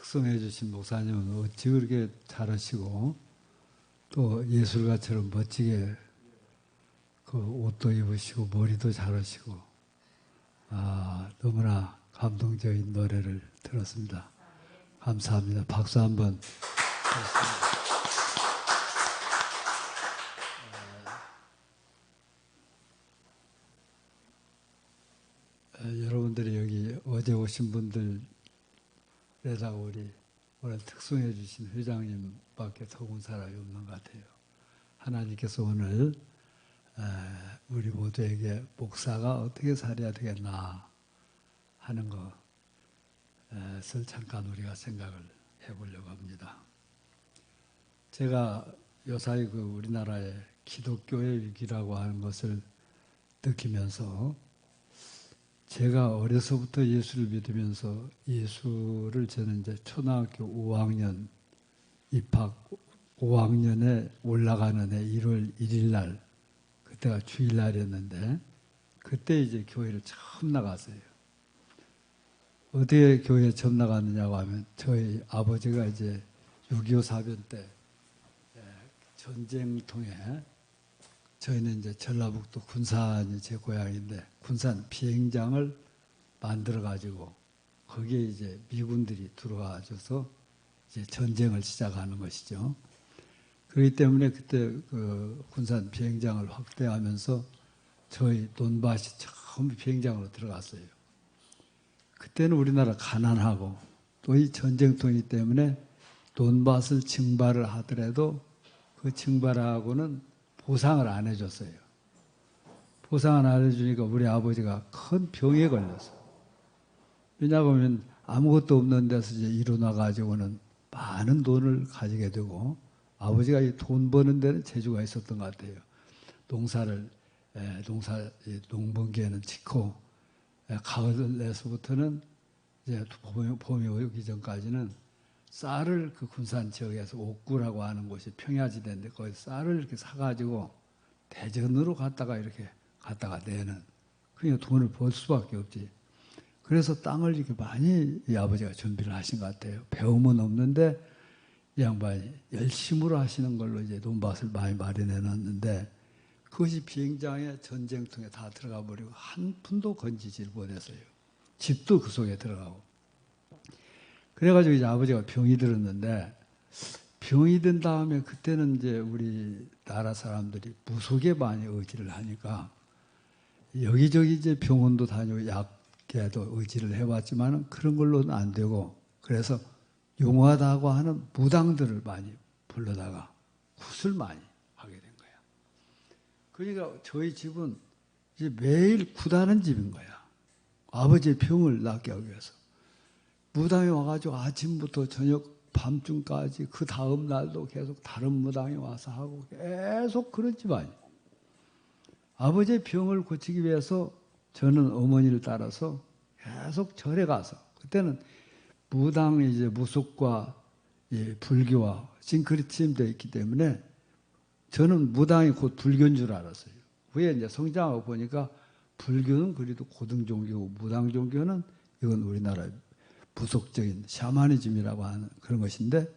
특성해 주신 목사님은 어찌 그렇게 잘하시고 또 예술가처럼 멋지게 그 옷도 입으시고 머리도 잘하시고 너무나 감동적인 노래를 들었습니다. 감사합니다. 박수 한번. 여러분들이 여기 어제 오신 분들에다가 우리 오늘 특송해 주신 회장님밖에 더군 사람이 없는 것 같아요. 하나님께서 오늘 우리 모두에게 목사가 어떻게 살아야 되겠나 하는 것을 잠깐 우리가 생각을 해보려고 합니다. 제가 요사이 우리나라의 기독교의 위기라고 하는 것을 느끼면서 제가 어려서부터 예수를 믿으면서 예수를 저는 이제 초등학교 5학년 입학 5학년에 올라가는 해 1월 1일 날 그때가 주일날이었는데 그때 이제 교회를 처음 나갔어요. 어디에 교회에 처음 나갔느냐고 하면 저희 아버지가 이제 6.25 사변 때 전쟁통에 저희는 이제 전라북도 군산이 제 고향인데 군산 비행장을 만들어 가지고 거기에 이제 미군들이 들어와줘서 이제 전쟁을 시작하는 것이죠. 그렇기 때문에 그때 그 군산 비행장을 확대하면서 저희 돈밭이 처음 비행장으로 들어갔어요. 그때는 우리나라 가난하고 또 이 전쟁통이기 때문에 돈밭을 증발을 하더라도 그 증발하고는 보상을 안 해줬어요. 보상을 안 해주니까 우리 아버지가 큰 병에 걸렸어. 왜냐하면 아무것도 없는 데서 이제 일어나가지고는 많은 돈을 가지게 되고 아버지가 이 돈 버는 데는 재주가 있었던 것 같아요. 농번기에는 짓고 가을에서부터는 이제 봄이 오기 전까지는 쌀을 그 군산 지역에서 옥구라고 하는 곳이 평야지대인데 거기 쌀을 이렇게 사가지고 대전으로 갔다가 이렇게 갔다가 내는 그러니까 돈을 벌 수밖에 없지. 그래서 땅을 이렇게 많이 이 아버지가 준비를 하신 것 같아요. 배움은 없는데 이 양반이 열심으로 하시는 걸로 이제 논밭을 많이 마련해 놨는데 그것이 비행장의 전쟁통에 다 들어가 버리고 한 푼도 건지질 못했어요. 집도 그 속에 들어가고. 그래가지고 이제 아버지가 병이 들었는데 병이 든 다음에 그때는 이제 우리나라 사람들이 무속에 많이 의지를 하니까 여기저기 이제 병원도 다니고 약계도 의지를 해봤지만 그런 걸로는 안 되고 그래서 용하다고 하는 무당들을 많이 불러다가 굿을 많이 하게 된 거야. 그러니까 저희 집은 이제 매일 굿하는 집인 거야. 아버지의 병을 낫게 하기 위해서. 무당이 와가지고 아침부터 저녁 밤중까지 그 다음 날도 계속 다른 무당이 와서 하고 계속 그런 집안이. 아버지의 병을 고치기 위해서 저는 어머니를 따라서 계속 절에 가서 그때는 무당이 이제 무속과 불교와 싱크리침되어 있기 때문에 저는 무당이 곧 불교인 줄 알았어요. 후에 이제 성장하고 보니까 불교는 그래도 고등 종교고 무당 종교는 이건 우리나라의 부속적인 샤머니즘이라고 하는 그런 것인데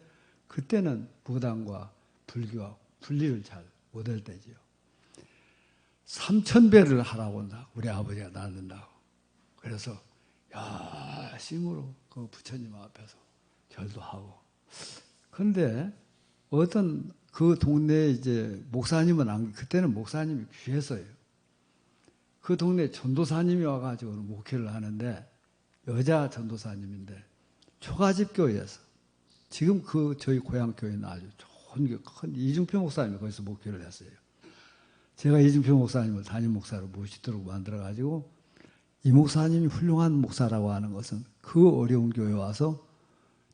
그때는 무당과 불교와 분리를 잘 못할 때지요. 3000배를 하라고 한다. 우리 아버지가 낳는다고. 그래서 열심으로 그 부처님 앞에서 절도 하고. 그런데 어떤 그 동네에 이제 목사님은 그때는 목사님이 귀했어요. 그 동네 전도사님이 와가지고 목회를 하는데 여자 전도사님인데 초가집 교회에서 지금 저희 고향 교회는 아주 좋은 큰 이중표 목사님이 거기서 목회를 했어요. 제가 이중표 목사님을 담임 목사로 모시도록 만들어가지고 이 목사님이 훌륭한 목사라고 하는 것은 그 어려운 교회에 와서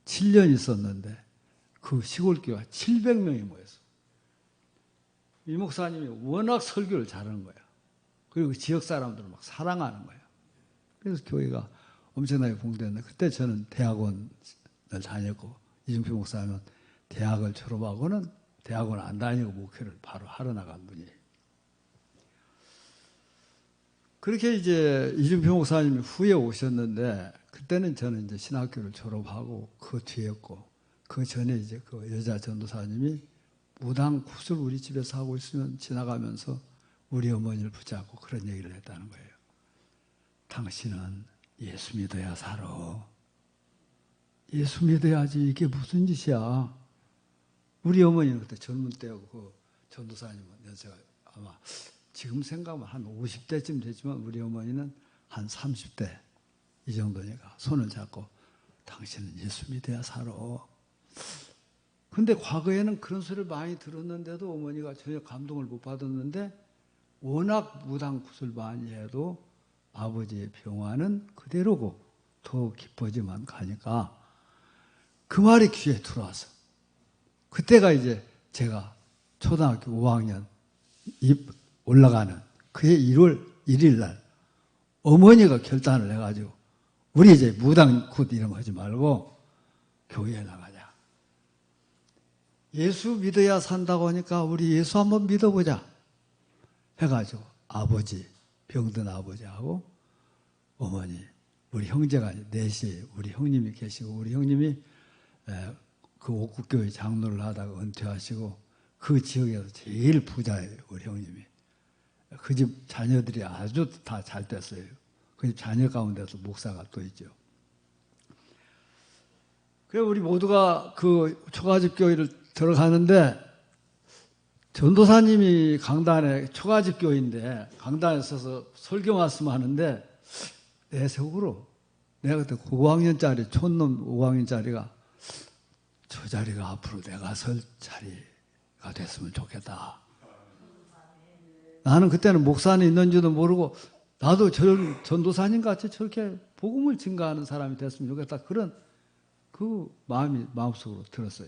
7년 있었는데 그 시골 교회가 700명이 모였어. 이 목사님이 워낙 설교를 잘하는 거야. 그리고 지역 사람들을 막 사랑하는 거야. 그래서 교회가 엄청나게 봉되었는데 그때 저는 대학원을 다녔고 이중표 목사님은 대학을 졸업하고는 대학원 안 다니고 목회를 바로 하러 나간 분이에요. 그렇게 이제 이준표 목사님이 후에 오셨는데 그때는 저는 이제 신학교를 졸업하고 그 뒤였고 그 전에 이제 그 여자 전도사님이 무당 굿을 우리 집에서 하고 있으면 지나가면서 우리 어머니를 붙잡고 그런 얘기를 했다는 거예요. 당신은 예수 믿어야 살아. 예수 믿어야지 이게 무슨 짓이야. 우리 어머니는 그때 젊은 때고 그 전도사님은 연세가 아마 지금 생각하면 한 50대쯤 되지만 우리 어머니는 한 30대 이 정도니까 손을 잡고 당신은 예수 믿어야 살아. 근데 과거에는 그런 소리를 많이 들었는데도 어머니가 전혀 감동을 못 받았는데 워낙 무당굿을 많이 해도 아버지의 병화는 그대로고 더 깊어지만 가니까 그 말이 귀에 들어와서 그때가 이제 제가 초등학교 5학년 올라가는 그해 1월 1일 날 어머니가 결단을 해가지고 우리 이제 무당굿 이런 거 하지 말고 교회에 나가자. 예수 믿어야 산다고 하니까 우리 예수 한번 믿어보자 해가지고 아버지, 병든 아버지하고 어머니, 우리 형제가 넷이 우리 형님이 계시고 우리 형님이 그 옥국교회 장로를 하다가 은퇴하시고 그 지역에서 제일 부자예요. 우리 형님이. 그 집 자녀들이 아주 다 잘 됐어요. 그 집 자녀 가운데서 목사가 또 있죠. 그래 우리 모두가 그 초가집 교회를 들어가는데 전도사님이 강단에 초가집 교회인데 강단에 서서 설교 말씀하는데 내 속으로 내가 그때 5학년짜리 촌놈 5학년짜리가 저 자리가 앞으로 내가 설 자리가 됐으면 좋겠다. 나는 그때는 목사는 있는지도 모르고 나도 저런 전도사님 같이 저렇게 복음을 증거하는 사람이 됐으면 좋겠다. 그런 그 마음이 마음속으로 들었어요.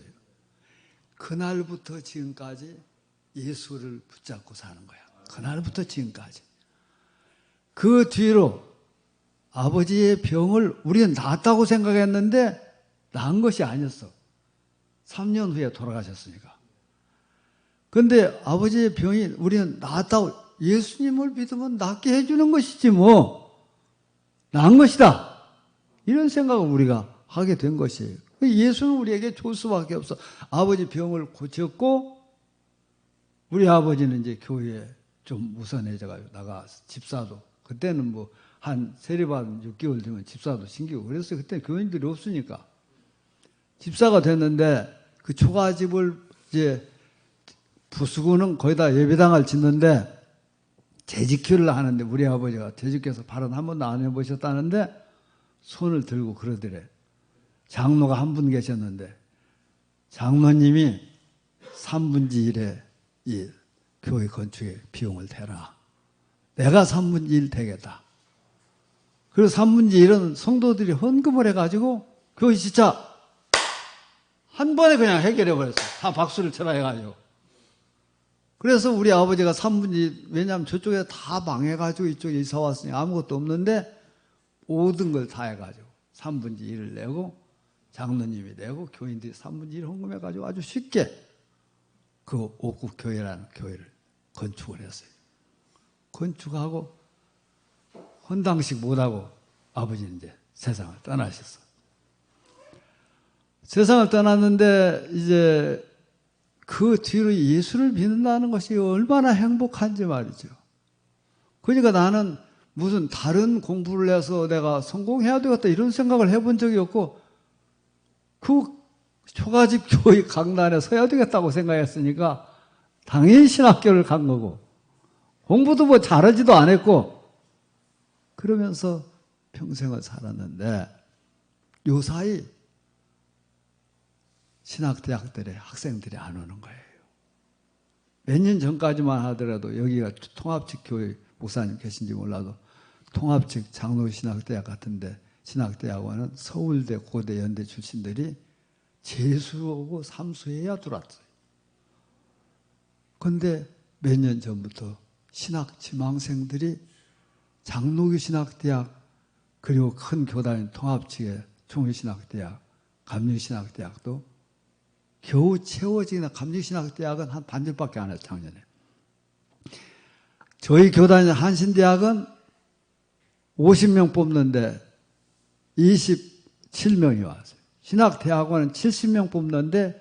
그날부터 지금까지 예수를 붙잡고 사는 거야. 그날부터 지금까지. 그 뒤로 아버지의 병을 우리는 낫다고 생각했는데 나은 것이 아니었어. 3년 후에 돌아가셨으니까. 그런데 아버지의 병이 우리는 낫다고 예수님을 믿으면 낫게 해주는 것이지 뭐 나은 것이다. 이런 생각을 우리가 하게 된 것이에요. 예수는 우리에게 줄 수밖에 없어. 아버지 병을 고쳤고 우리 아버지는 이제 교회에 좀 무선해져가지고 나가 집사도 그때는 뭐 한 세례받은 6개월 되면 집사도 신기고 그랬어요. 그때 교인들이 없으니까 집사가 됐는데 그 초가집을 이제 부수고는 거기다 예배당을 짓는데 재직회를 하는데 우리 아버지가 재직해서 발언 한 번도 안 해보셨다는데 손을 들고 그러더래. 장로가 한 분 계셨는데 장로님이 3분의 1에 이 교회 건축에 비용을 대라. 내가 3분의 1 되겠다. 그래서 3분의 1은 성도들이 헌금을 해가지고 교회 진짜 한 번에 그냥 해결해 버렸어요. 다 박수를 쳐라 해가지고. 그래서 우리 아버지가 3분의 1, 왜냐하면 저쪽에 다 망해가지고 이쪽에 이사 왔으니 아무것도 없는데 모든 걸 다 해가지고 3분의 1을 내고 장로님이 내고 교인들이 3분의 1 헌금해가지고 아주 쉽게 그 옥국교회라는 교회를 건축을 했어요. 건축하고 헌당식 못하고 아버지는 이제 세상을 떠나셨어. 세상을 떠났는데 이제 그 뒤로 예수를 믿는다는 것이 얼마나 행복한지 말이죠. 그러니까 나는 무슨 다른 공부를 해서 내가 성공해야 되겠다 이런 생각을 해본 적이 없고 그 초가집 교회 강단에 서야 되겠다고 생각했으니까 당연히 신학교를 간 거고 공부도 뭐 잘하지도 않았고 그러면서 평생을 살았는데 요 사이 신학대학들의 학생들이 안 오는 거예요. 몇 년 전까지만 하더라도 여기가 통합직 교회 목사님 계신지 몰라도 통합직 장로신학대학 같은데 신학대학원은 서울대, 고대, 연대 출신들이 재수하고 삼수해야 들어왔어요. 그런데 몇 년 전부터 신학 지망생들이 장로교 신학대학 그리고 큰 교단인 통합직의 총회신학대학, 감리신학대학도 겨우 채워지나 감리신학대학은 한 반절밖에 안 했어요, 작년에. 저희 교단인 한신대학은 50명 뽑는데 27명이 왔어요. 신학대학원은 70명 뽑는데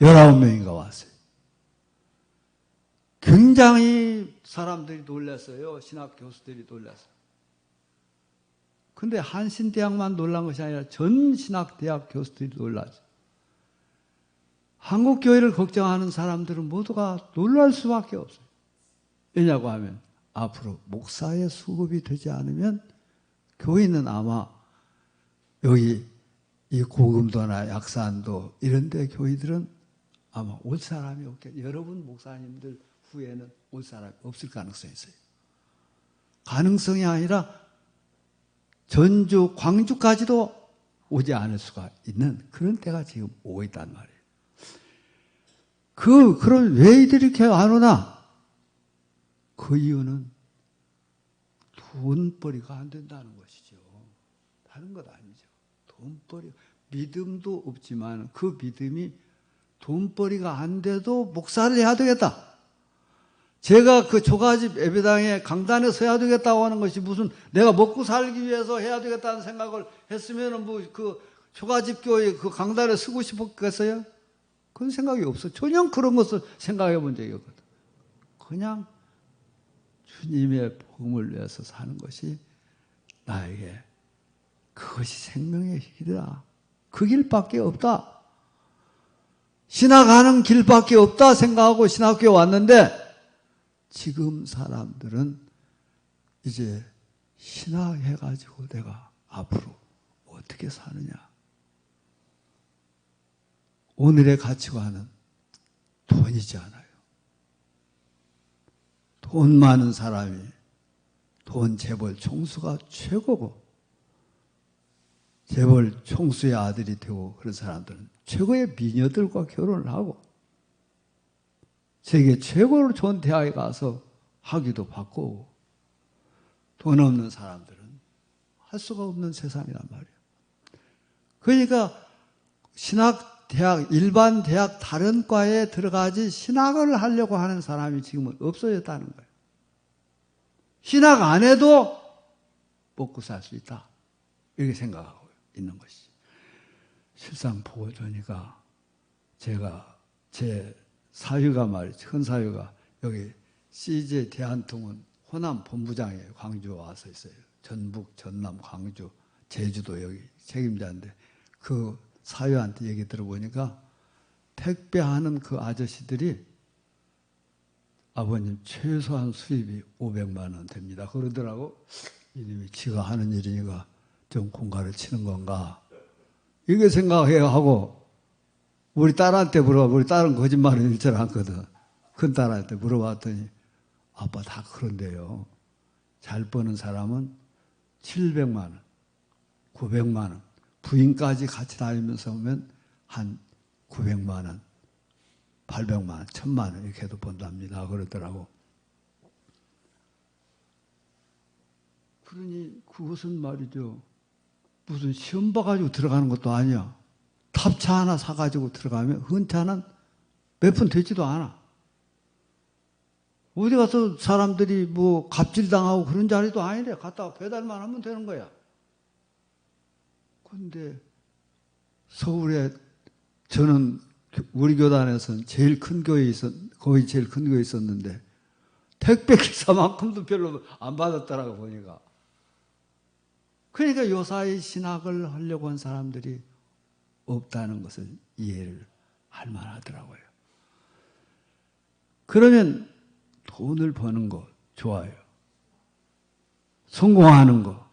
19명인가 왔어요. 굉장히 사람들이 놀랐어요. 신학 교수들이 놀랐어요. 근데 한신대학만 놀란 것이 아니라 전 신학대학 교수들이 놀랐어요. 한국교회를 걱정하는 사람들은 모두가 놀랄 수밖에 없어요. 왜냐고 하면 앞으로 목사의 수급이 되지 않으면 교회는 아마 여기 이 고금도나 약산도 이런 데 교회들은 아마 올 사람이 없겠. 여러분 목사님들 후에는 올 사람이 없을 가능성이 있어요. 가능성이 아니라 전주, 광주까지도 오지 않을 수가 있는 그런 때가 지금 오고 있단 말이에요. 그럼 왜 이들이 이렇게 안 오나? 그 이유는 돈벌이가 안 된다는 것이죠. 다른 것 아니죠. 돈벌이, 믿음도 없지만 그 믿음이 돈벌이가 안 돼도 목사를 해야 되겠다. 제가 그 초가집 예배당에 강단에 서야 되겠다고 하는 것이 무슨 내가 먹고 살기 위해서 해야 되겠다는 생각을 했으면 뭐 그 초가집 교회 그 강단에 서고 싶었겠어요? 그런 생각이 없어. 전혀 그런 것을 생각해 본 적이 없거든. 그냥 주님의 복음을 위해서 사는 것이 나에게 그것이 생명의 길이다. 그 길밖에 없다. 신학하는 길밖에 없다 생각하고 신학교에 왔는데 지금 사람들은 이제 신학해가지고 내가 앞으로 어떻게 사느냐. 오늘의 가치관은 돈이지 않아요. 돈 많은 사람이 돈 재벌 총수가 최고고 재벌 총수의 아들이 되고 그런 사람들은 최고의 미녀들과 결혼을 하고 세계 최고로 좋은 대학에 가서 학위도 받고 돈 없는 사람들은 할 수가 없는 세상이란 말이에요. 그러니까 신학대학, 일반 대학 다른 과에 들어가지 신학을 하려고 하는 사람이 지금은 없어졌다는 거예요. 신학 안 해도 먹고 살 수 있다. 이렇게 생각하고 있는 것이지. 실상 보고 보니까 제가 제 사위가 말이죠. 큰 사위가 여기 CJ 대한통운 호남 본부장이에요. 광주에 와서 있어요. 전북, 전남, 광주, 제주도 여기 책임자인데 그 사위한테 얘기 들어보니까 택배하는 그 아저씨들이 아버님 최소한 수입이 500만 원 됩니다. 그러더라고. 이놈이 지가 하는 일이니까 좀 공갈을 치는 건가. 이게 생각해야 하고 우리 딸한테 물어봐. 우리 딸은 거짓말을 일절 않거든. 큰 딸한테 물어봤더니 아빠 다 그런데요. 잘 버는 사람은 700만 원, 900만 원. 부인까지 같이 다니면서 오면 한 900만 원, 800만 원, 1000만 원 이렇게 해도 번답니다. 그러더라고. 그러니 그것은 말이죠. 무슨 시험 봐가지고 들어가는 것도 아니야. 탑차 하나 사가지고 들어가면 흔차는 몇 푼 되지도 않아. 어디 가서 사람들이 뭐 갑질당하고 그런 자리도 아니래. 갔다가 배달만 하면 되는 거야. 그런데 서울에 저는 우리 교단에서는 제일 큰 교회에 거의 제일 큰 교회에 있었는데 택배 기사만큼도 별로 안 받았더라고 보니까. 그러니까 요사이 신학을 하려고 한 사람들이 없다는 것을 이해를 할 만하더라고요. 그러면 돈을 버는 거 좋아요. 성공하는 거,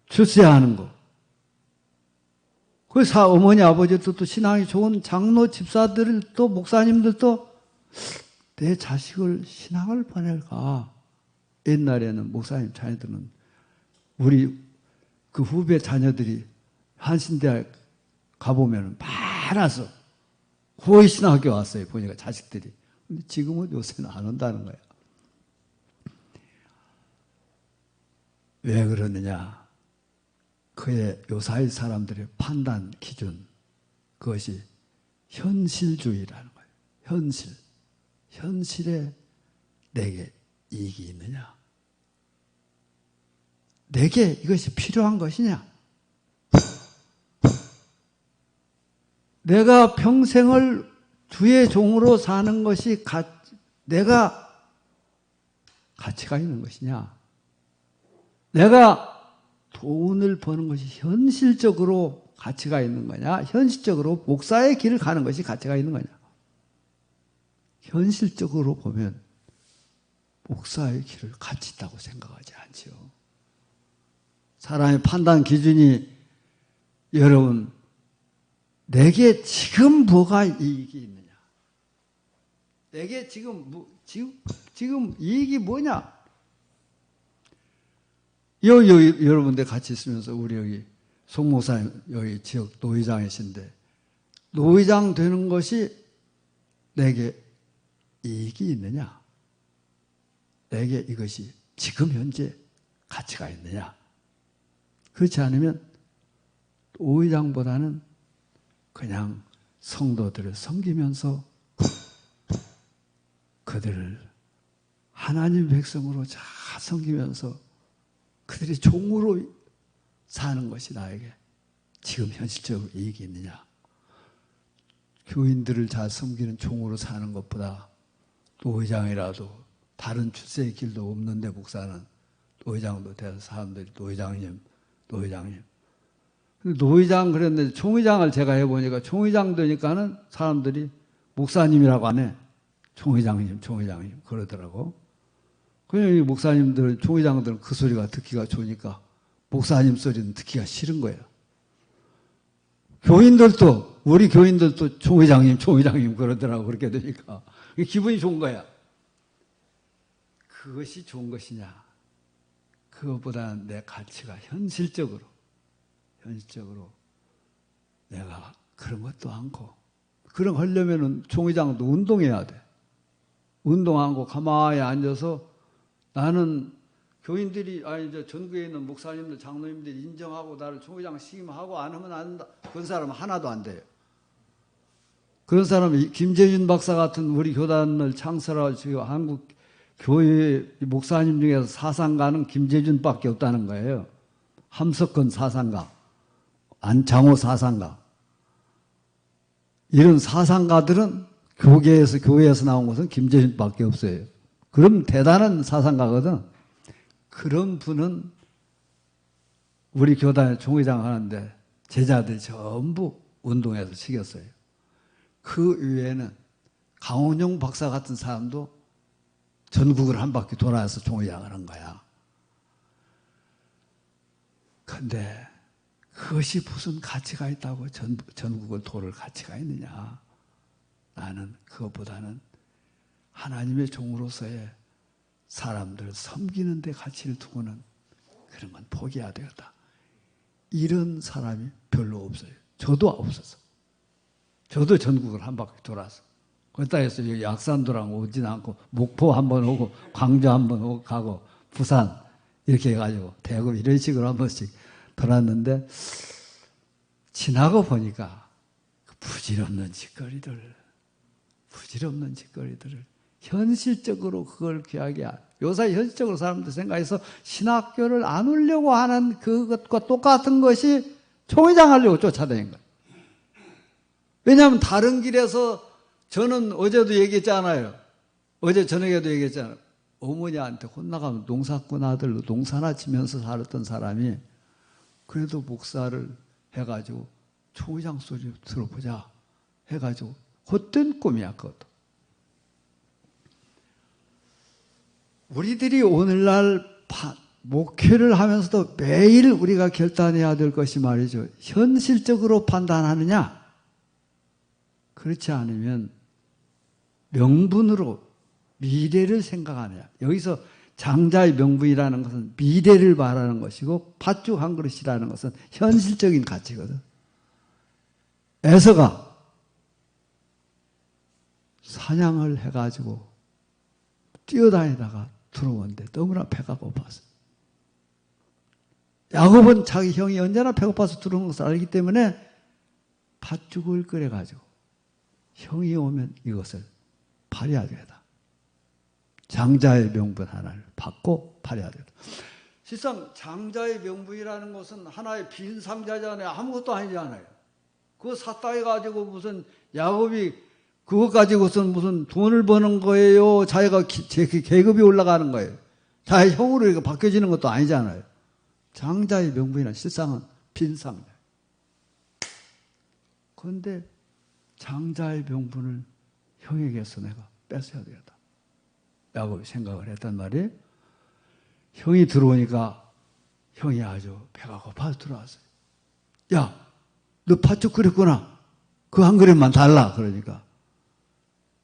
출세하는 거. 그 어머니 아버지도 또 신앙이 좋은 장로 집사들도 목사님들도 내 자식을 신앙을 보낼까. 옛날에는 목사님 자녀들은 우리 그 후배 자녀들이 한신대학 가보면 많아서 거의 신학교 왔어요. 보니까 자식들이. 근데 지금은 요새는 안 온다는 거예요. 왜 그러느냐. 그의 요사이 사람들의 판단 기준, 그것이 현실주의라는 거예요. 현실. 현실에 내게 이익이 있느냐. 내게 이것이 필요한 것이냐? 내가 평생을 주의 종으로 사는 것이 내가 가치가 있는 것이냐? 내가 돈을 버는 것이 현실적으로 가치가 있는 거냐? 현실적으로 목사의 길을 가는 것이 가치가 있는 거냐? 현실적으로 보면 목사의 길을 가치 있다고 생각하지 않지요. 사람의 판단 기준이 여러분 내게 지금 뭐가 이익이 있느냐? 내게 지금 이익이 뭐냐? 여러분들 같이 있으면서 우리 여기 송 목사님 여기 지역 노회장이신데 노회장 되는 것이 내게 이익이 있느냐? 내게 이것이 지금 현재 가치가 있느냐? 그렇지 않으면 노회장보다는 그냥 성도들을 섬기면서 그들을 하나님 백성으로 잘 섬기면서 그들이 종으로 사는 것이 나에게 지금 현실적으로 이익이 있느냐? 교인들을 잘 섬기는 종으로 사는 것보다 노회장이라도 다른 출세의 길도 없는데 목사는 노회장도 돼서 사람들이 노회장님. 노회장 그랬는데 총회장을 제가 해보니까 총회장 되니까는 사람들이 목사님이라고 안 해. 총회장님 그러더라고. 그냥 총회장들은 그 소리가 듣기가 좋으니까 목사님 소리는 듣기가 싫은 거예요. 우리 교인들도 총회장님 그러더라고. 그렇게 되니까 기분이 좋은 거야. 그것이 좋은 것이냐? 그것보다는 내 가치가 현실적으로 내가 그런 것도 않고, 그런 거 하려면은 총회장도 운동해야 돼. 운동하고 가만히 앉아서 나는 교인들이 이제 전국에 있는 목사님들 장로님들이 인정하고 나를 총회장 시임하고 안 하면 안 한다. 그런 사람은 하나도 안 돼요. 그런 사람이 김재준 박사 같은 우리 교단을 창설하고 지금 한국 교회 목사님 중에서 사상가는 김재준밖에 없다는 거예요. 함석헌 사상가, 안창호 사상가. 이런 사상가들은 교회에서 나온 것은 김재준밖에 없어요. 그럼 대단한 사상가거든. 그런 분은 우리 교단에 총회장 하는데 제자들이 전부 운동해서 시켰어요. 그 외에는 강원용 박사 같은 사람도 전국을 한 바퀴 돌아서 총회장을 한 거야. 근데 그것이 무슨 가치가 있다고 전국을 돌을 가치가 있느냐? 나는 그것보다는 하나님의 종으로서의 사람들을 섬기는 데 가치를 두고는 그런 건 포기해야 되겠다. 이런 사람이 별로 없어요. 저도 없었어. 저도 전국을 한 바퀴 돌아서. 그렇다 해서 약산도랑 오진 않고 목포 한번 오고 광주 한번 오고 가고 부산 이렇게 해가지고 대구 이런 식으로 한 번씩 돌았는데 지나고 보니까 부질없는 짓거리들을 현실적으로 그걸 귀하게 요새 현실적으로 사람들 생각해서 신학교를 안 오려고 하는 그것과 똑같은 것이 총회장 하려고 쫓아다닌 거예요. 왜냐하면 다른 길에서 저는 어제도 얘기했잖아요. 어제 저녁에도 얘기했잖아요. 어머니한테 혼나가면 농사꾼 아들로 농사나 치면서 살았던 사람이 그래도 목사를 해가지고 총회장 소리 들어보자 해가지고 헛된 꿈이야 그것도. 우리들이 오늘날 목회를 하면서도 매일 우리가 결단해야 될 것이 말이죠. 현실적으로 판단하느냐? 그렇지 않으면 명분으로 미래를 생각하느냐. 여기서 장자의 명분이라는 것은 미래를 말하는 것이고 팥죽 한 그릇이라는 것은 현실적인 가치거든. 에서가 사냥을 해가지고 뛰어다니다가 들어오는데 너무나 배가 고파서. 야곱은 자기 형이 언제나 배고파서 들어오는 것을 알기 때문에 팥죽을 끓여가지고 형이 오면 이것을 팔아야 되겠다. 장자의 명분 하나를 받고 팔아야 되겠다. 실상 장자의 명분이라는 것은 하나의 빈 상자잖아요. 아무것도 아니잖아요. 그거 샀다 해가지고 무슨 야곱이 그거 가지고선 무슨 돈을 버는 거예요? 자기가 계급이 올라가는 거예요. 자기 형으로 이렇게 바뀌어지는 것도 아니잖아요. 장자의 명분이란 실상은 빈 상자. 그런데 장자의 명분을 형에게서 내가 뺏어야 되겠다. 야곱이 생각을 했단 말이에요. 형이 들어오니까 형이 아주 배가 고파서 들어왔어요. 야, 너 팥죽 끓였구나. 그 한 그릇만 달라. 그러니까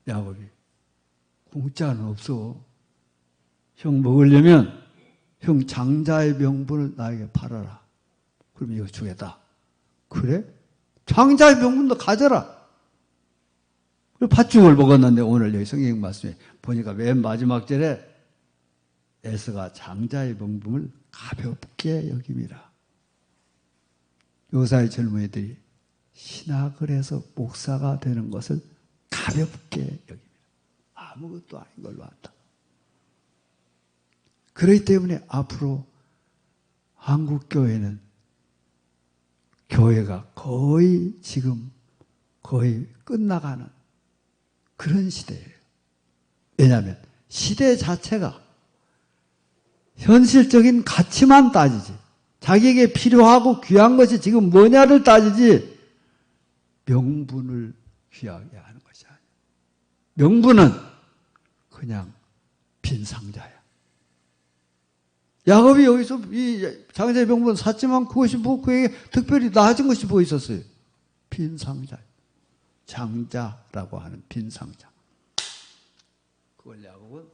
야곱이 공짜는 없어. 형 먹으려면 형 장자의 명분을 나에게 팔아라. 그럼 이거 주겠다. 그래? 장자의 명분도 가져라. 그리고 팥죽을 먹었는데 오늘 여기 성경 말씀에 보니까 맨 마지막 절에 에서가 장자의 명분을 가볍게 여김이라. 요사의 젊은이들이 신학을 해서 목사가 되는 것을 가볍게 여깁니다. 아무것도 아닌 걸로 한다. 그렇기 때문에 앞으로 한국교회는 교회가 거의 지금 거의 끝나가는 그런 시대예요. 왜냐하면 시대 자체가 현실적인 가치만 따지지 자기에게 필요하고 귀한 것이 지금 뭐냐를 따지지 명분을 귀하게 하는 것이 아니야. 명분은 그냥 빈 상자야. 야곱이 여기서 이 장자의 명분을 샀지만 그것이 뭐 그에게 특별히 나아진 것이 뭐 있었어요? 빈 상자. 장자라고 하는 빈 상자. 그걸 야곱은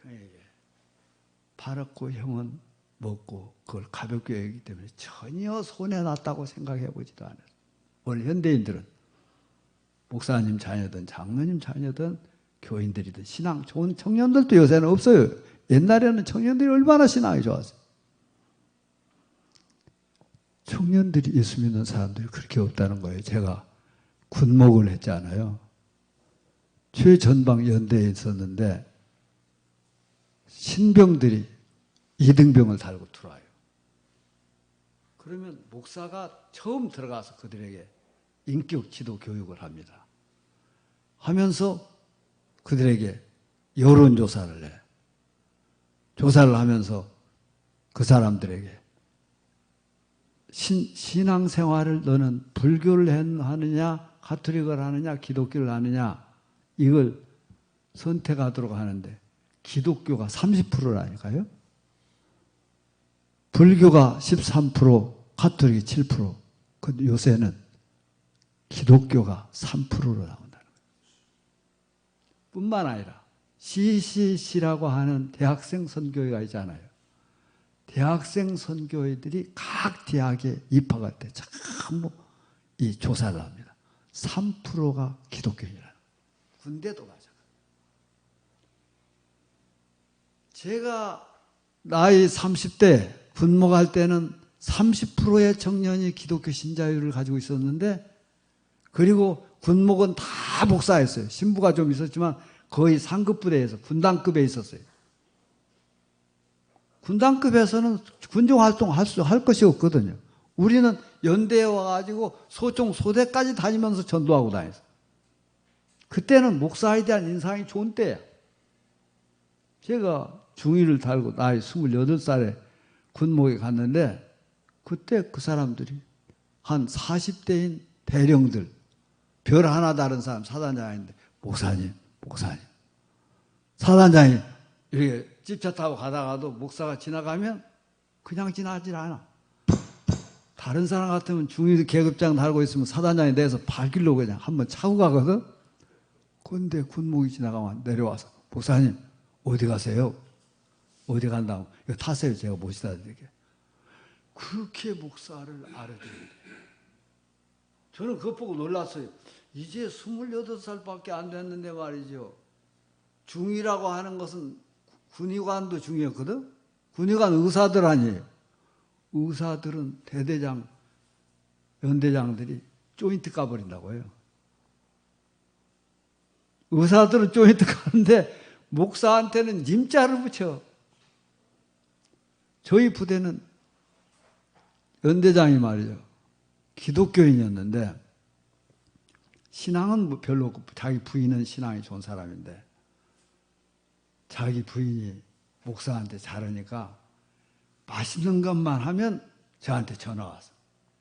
형에게 팔았고 형은 먹고 그걸 가볍게 여기기 때문에 전혀 손해났다고 생각해 보지도 않아요. 오늘 현대인들은 목사님 자녀든 장로님 자녀든 교인들이든 신앙 좋은 청년들도 요새는 없어요. 옛날에는 청년들이 얼마나 신앙이 좋았어요. 청년들이 예수 믿는 사람들이 그렇게 없다는 거예요. 제가 군목을 했잖아요. 최전방 연대에 있었는데 신병들이 이등병을 달고 들어와요. 그러면 목사가 처음 들어가서 그들에게 인격 지도 교육을 합니다. 하면서 그들에게 여론조사를 해. 조사를 하면서 그 사람들에게 신앙생활을 너는 불교를 하느냐 가톨릭을 하느냐 기독교를 하느냐 이걸 선택하도록 하는데 기독교가 30%라니까요. 불교가 13%, 가톨릭이 7%. 근데 요새는 기독교가 3%로 나온다는 거예요. 뿐만 아니라 CCC라고 하는 대학생 선교회가 있잖아요. 대학생 선교회들이 각 대학에 입학할 때 전부 이 조사를 합니다. 3%가 기독교인이라는 거예요. 군대도 마찬가지예요. 제가 나이 30대 군목할 때는 30%의 청년이 기독교 신자율을 가지고 있었는데 그리고 군목은 다 목사였어요. 신부가 좀 있었지만 거의 상급 부대에서 군단급에 있었어요. 군단급에서는 군종활동 할 것이 없거든요. 우리는 연대에 와가지고 소총 소대까지 다니면서 전도하고 다녔어요. 그때는 목사에 대한 인상이 좋은 때야. 제가 중위를 달고 나이 28살에 군목에 갔는데 그때 그 사람들이 한 40대인 대령들 별 하나 다른 사람 사단장인데 목사님 사단장이 이렇게 집차 타고 가다가도 목사가 지나가면 그냥 지나질 않아. 다른 사람 같으면 중위 계급장 달고 있으면 사단장이 내서 발길로 그냥 한번 차고 가거든. 그런데 군목이 지나가면 내려와서 목사님 어디 가세요? 어디 간다고? 이거 타세요. 제가 모시다 드릴게요. 그렇게 목사를 알아들는데 저는 그것 보고 놀랐어요. 이제 28살밖에 안 됐는데 말이죠. 중위라고 하는 것은 군의관도 중요했거든. 군의관 의사들 아니에요. 의사들은 대대장, 연대장들이 조인트 까버린다고 해요. 의사들은 조인트 까는데 목사한테는 임자를 붙여. 저희 부대는 연대장이 말이죠. 기독교인이었는데 신앙은 별로 없고 자기 부인은 신앙이 좋은 사람인데 자기 부인이 목사한테 잘하니까 맛있는 것만 하면 저한테 전화 와서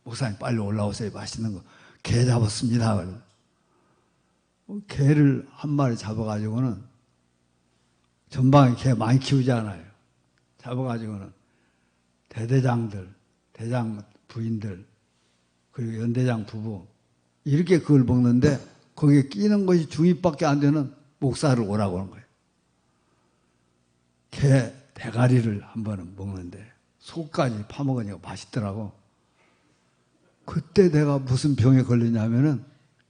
목사님 빨리 올라오세요. 맛있는 거. 개 잡았습니다. 개를 한 마리 잡아가지고는 전방에 개 많이 키우잖아요. 잡아가지고는 대대장들, 대장 부인들, 그리고 연대장 부부 이렇게 그걸 먹는데 거기에 끼는 것이 중입밖에 안 되는 목사를 오라고 하는 거예요. 개 대가리를 한 번은 먹는데 속까지 파먹으니까 맛있더라고. 그때 내가 무슨 병에 걸리냐면은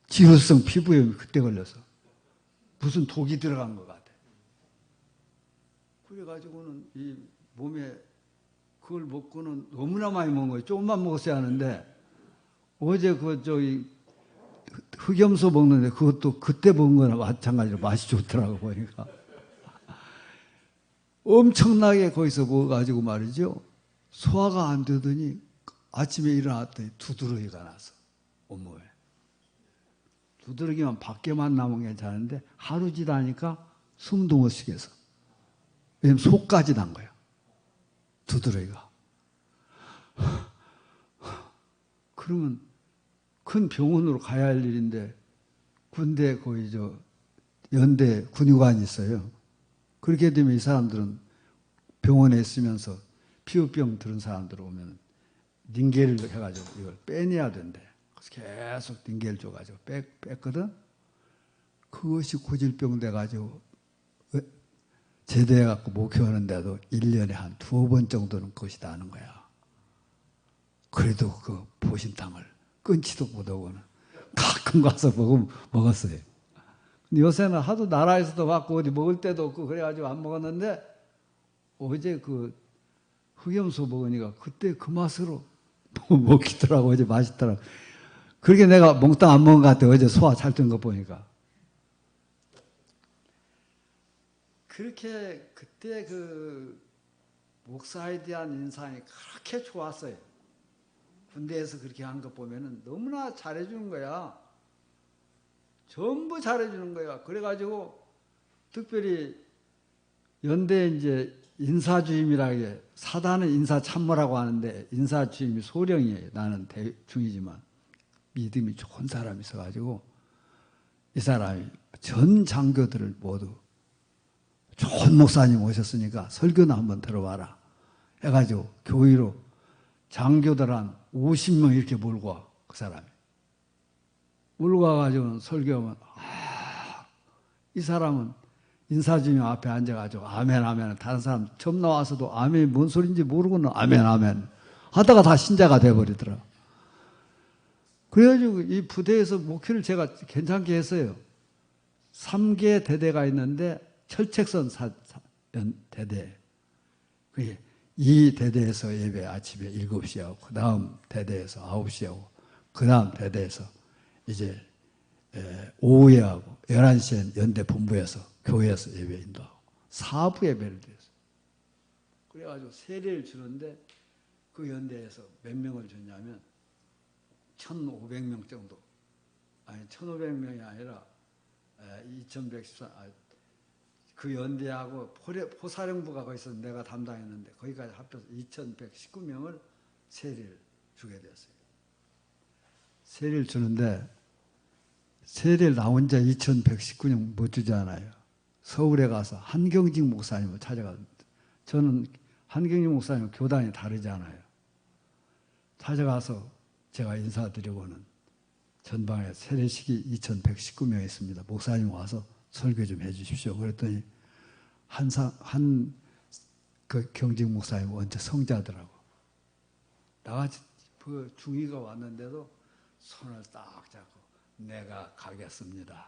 지루성 피부염이 그때 걸려서 무슨 독이 들어간 것 같아. 그래가지고는 이 몸에 그걸 먹고는 너무나 많이 먹은 거예요. 조금만 먹었어야 하는데 어제 흑염소 먹는데 그것도 그때 먹은 거나 마찬가지로 맛이 좋더라고 보니까. 엄청나게 거기서 먹어가지고 말이죠. 소화가 안 되더니 아침에 일어났더니 두드러기가 났어. 온몸에. 두드러기만 밖에만 나면 괜찮은데 하루 지나니까 숨도 못 쉬겠어. 왜냐면 속까지 난 거야. 두드러기가. 그러면 큰 병원으로 가야 할 일인데 군대 거기 연대 군의관이 있어요. 그렇게 되면 이 사람들은 병원에 있으면서 피부병 들은 사람들 오면 닌겔을 해가지고 이걸 빼내야 된대. 그래서 계속 닌겔 줘가지고 뺐거든. 그것이 고질병 돼가지고 제대해갖고 목회하는데도 1년에 한 2번 정도는 그것이 나는 거야. 그래도 그 보신탕을 끊지도 못하고는 가끔 가서 먹었어요. 근데 요새는 하도 나라에서도 받고 어디 먹을 때도 없고 그래가지고 안 먹었는데 어제 그 흑염소 먹으니까 그때 그 맛으로 먹히더라고. 어제 맛있더라고. 그렇게 내가 몽땅 안 먹은 것 같아. 어제 소화 잘 된 거 보니까. 그렇게 그때 그 목사에 대한 인상이 그렇게 좋았어요. 군대에서 그렇게 한 거 보면은 너무나 잘해주는 거야. 전부 잘해주는 거야. 그래가지고 특별히 연대 이제 인사주임이라게 사단은 인사참모라고 하는데 인사주임이 소령이에요. 나는 중이지만 믿음이 좋은 사람이 있어가지고 이 사람이 전 장교들을 모두 좋은 목사님 오셨으니까 설교나 한번 들어봐라 해가지고 교회로 장교들 한 50명 이렇게 몰고 와. 그 사람이 몰고 와가지고 설교하면 이 사람은 인사주임 앞에 앉아가지고 아멘 아멘 다른 사람 처음 나와서도 아멘이 뭔 소리인지 모르고는 아멘 아멘 하다가 다 신자가 돼버리더라. 그래가지고 이 부대에서 목회를 제가 괜찮게 했어요. 3개 대대가 있는데 철책선 대대. 이 대대에서 예배 아침에 7시에 하고 그 다음 대대에서 9시에 하고 그 다음 대대에서 이제 오후에 하고 11시엔 연대 본부에서 교회에서 예배 인도하고 4부 예배를 드렸어요. 그래가지고 세례를 주는데 그 연대에서 몇 명을 줬냐면 1,500명 정도. 아니 1,500명이 아니라 2,114 그 연대하고 포사령부가 거기서 내가 담당했는데 거기까지 합해서 2,119명을 세례를 주게 되었어요. 세례를 주는데 세례를 나 혼자 2,119명 못 주잖아요. 서울에 가서 한경직 목사님을 찾아갔는데 저는 한경직 목사님 교단이 다르잖아요. 찾아가서 제가 인사드리고는 전방에 세례식이 2,119명 있습니다. 목사님 와서 설교 좀 해주십시오. 그랬더니 그 경직 목사님 언제 성자더라고. 나같이 그 중위가 왔는데도 손을 딱 잡고 내가 가겠습니다.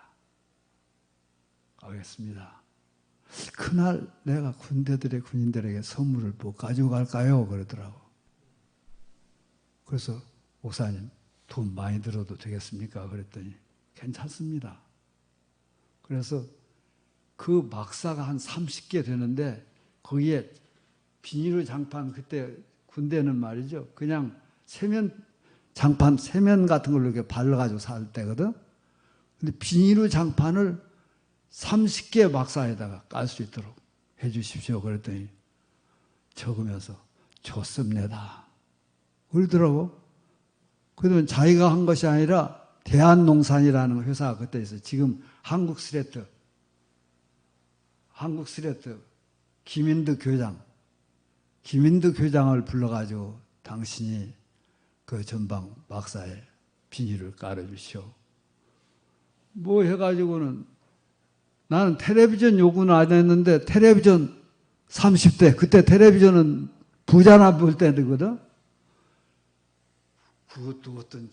가겠습니다. 그날 내가 군인들에게 선물을 뭐 가지고 갈까요? 그러더라고. 그래서 목사님 돈 많이 들어도 되겠습니까? 그랬더니 괜찮습니다. 그래서 그 막사가 한 30개 되는데 거기에 비닐 장판, 그때 군대는 말이죠. 그냥 장판, 세면 같은 걸로 이렇게 발라가지고 살 때거든. 근데 비닐 장판을 30개 막사에다가 깔 수 있도록 해 주십시오. 그랬더니 적으면서 좋습니다. 그러더라고. 그러면 자기가 한 것이 아니라 대한농산이라는 회사가 그때 있어요. 지금 한국스레트 김인득 교장을 불러가지고 당신이 그 전방 막사에 비닐을 깔아주시오. 뭐 해가지고는 나는 텔레비전 요구는 안 했는데 텔레비전 30대, 그때 텔레비전은 부자나 볼 때거든. 그것도 어떤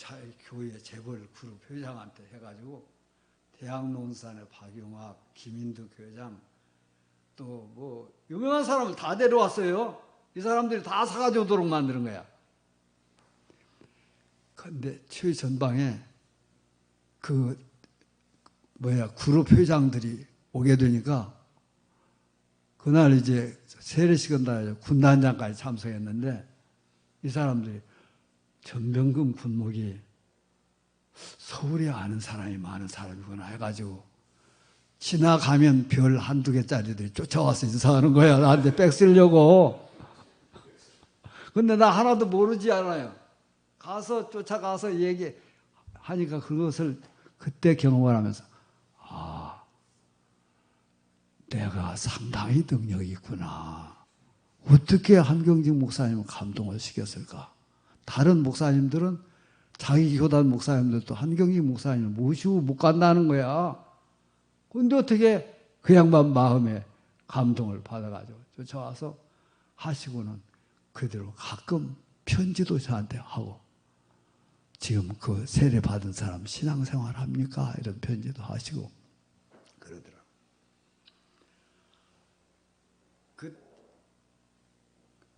교회 재벌 그룹 회장한테 해가지고 대학농산의 박용학, 김인득 교장, 또 뭐 유명한 사람을 다 데려왔어요. 이 사람들이 다 사가지고 오도록 만드는 거야. 근데 최전방에 그룹 회장들이 오게 되니까 그날 이제 세례식은 다 군단장까지 참석했는데 이 사람들이 전병금 군목이 서울에 아는 사람이 많은 사람이구나 해가지고 지나가면 별 한두 개짜리들이 쫓아와서 인사하는 거야. 나한테 백 쓰려고. 근데 나 하나도 모르지 않아요. 쫓아가서 얘기하니까 그것을 그때 경험을 하면서 내가 상당히 능력이 있구나. 어떻게 한경직 목사님은 감동을 시켰을까? 다른 목사님들은 자기 교단 목사님들도 한경직 목사님을 모시고 못 간다는 거야. 근데 어떻게 그 양반 마음에 감동을 받아가지고 쫓아와서 하시고는 그대로 가끔 편지도 저한테 하고 지금 그 세례 받은 사람 신앙생활 합니까? 이런 편지도 하시고 그러더라고요.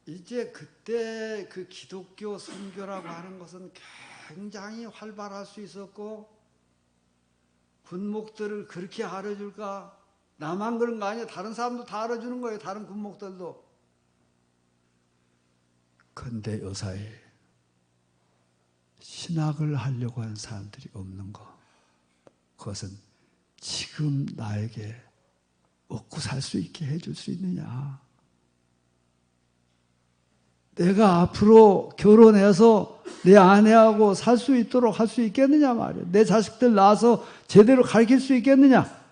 이제 그때 그 기독교 선교라고 하는 것은 굉장히 활발할 수 있었고 군목들을 그렇게 알아줄까? 나만 그런 거 아니야. 다른 사람도 다 알아주는 거예요. 다른 군목들도. 근데 요사이 신학을 하려고 하는 사람들이 없는 거. 그것은 지금 나에게 먹고 살 수 있게 해줄 수 있느냐. 내가 앞으로 결혼해서 내 아내하고 살 수 있도록 할 수 있겠느냐 말이야. 내 자식들 낳아서 제대로 가르칠 수 있겠느냐.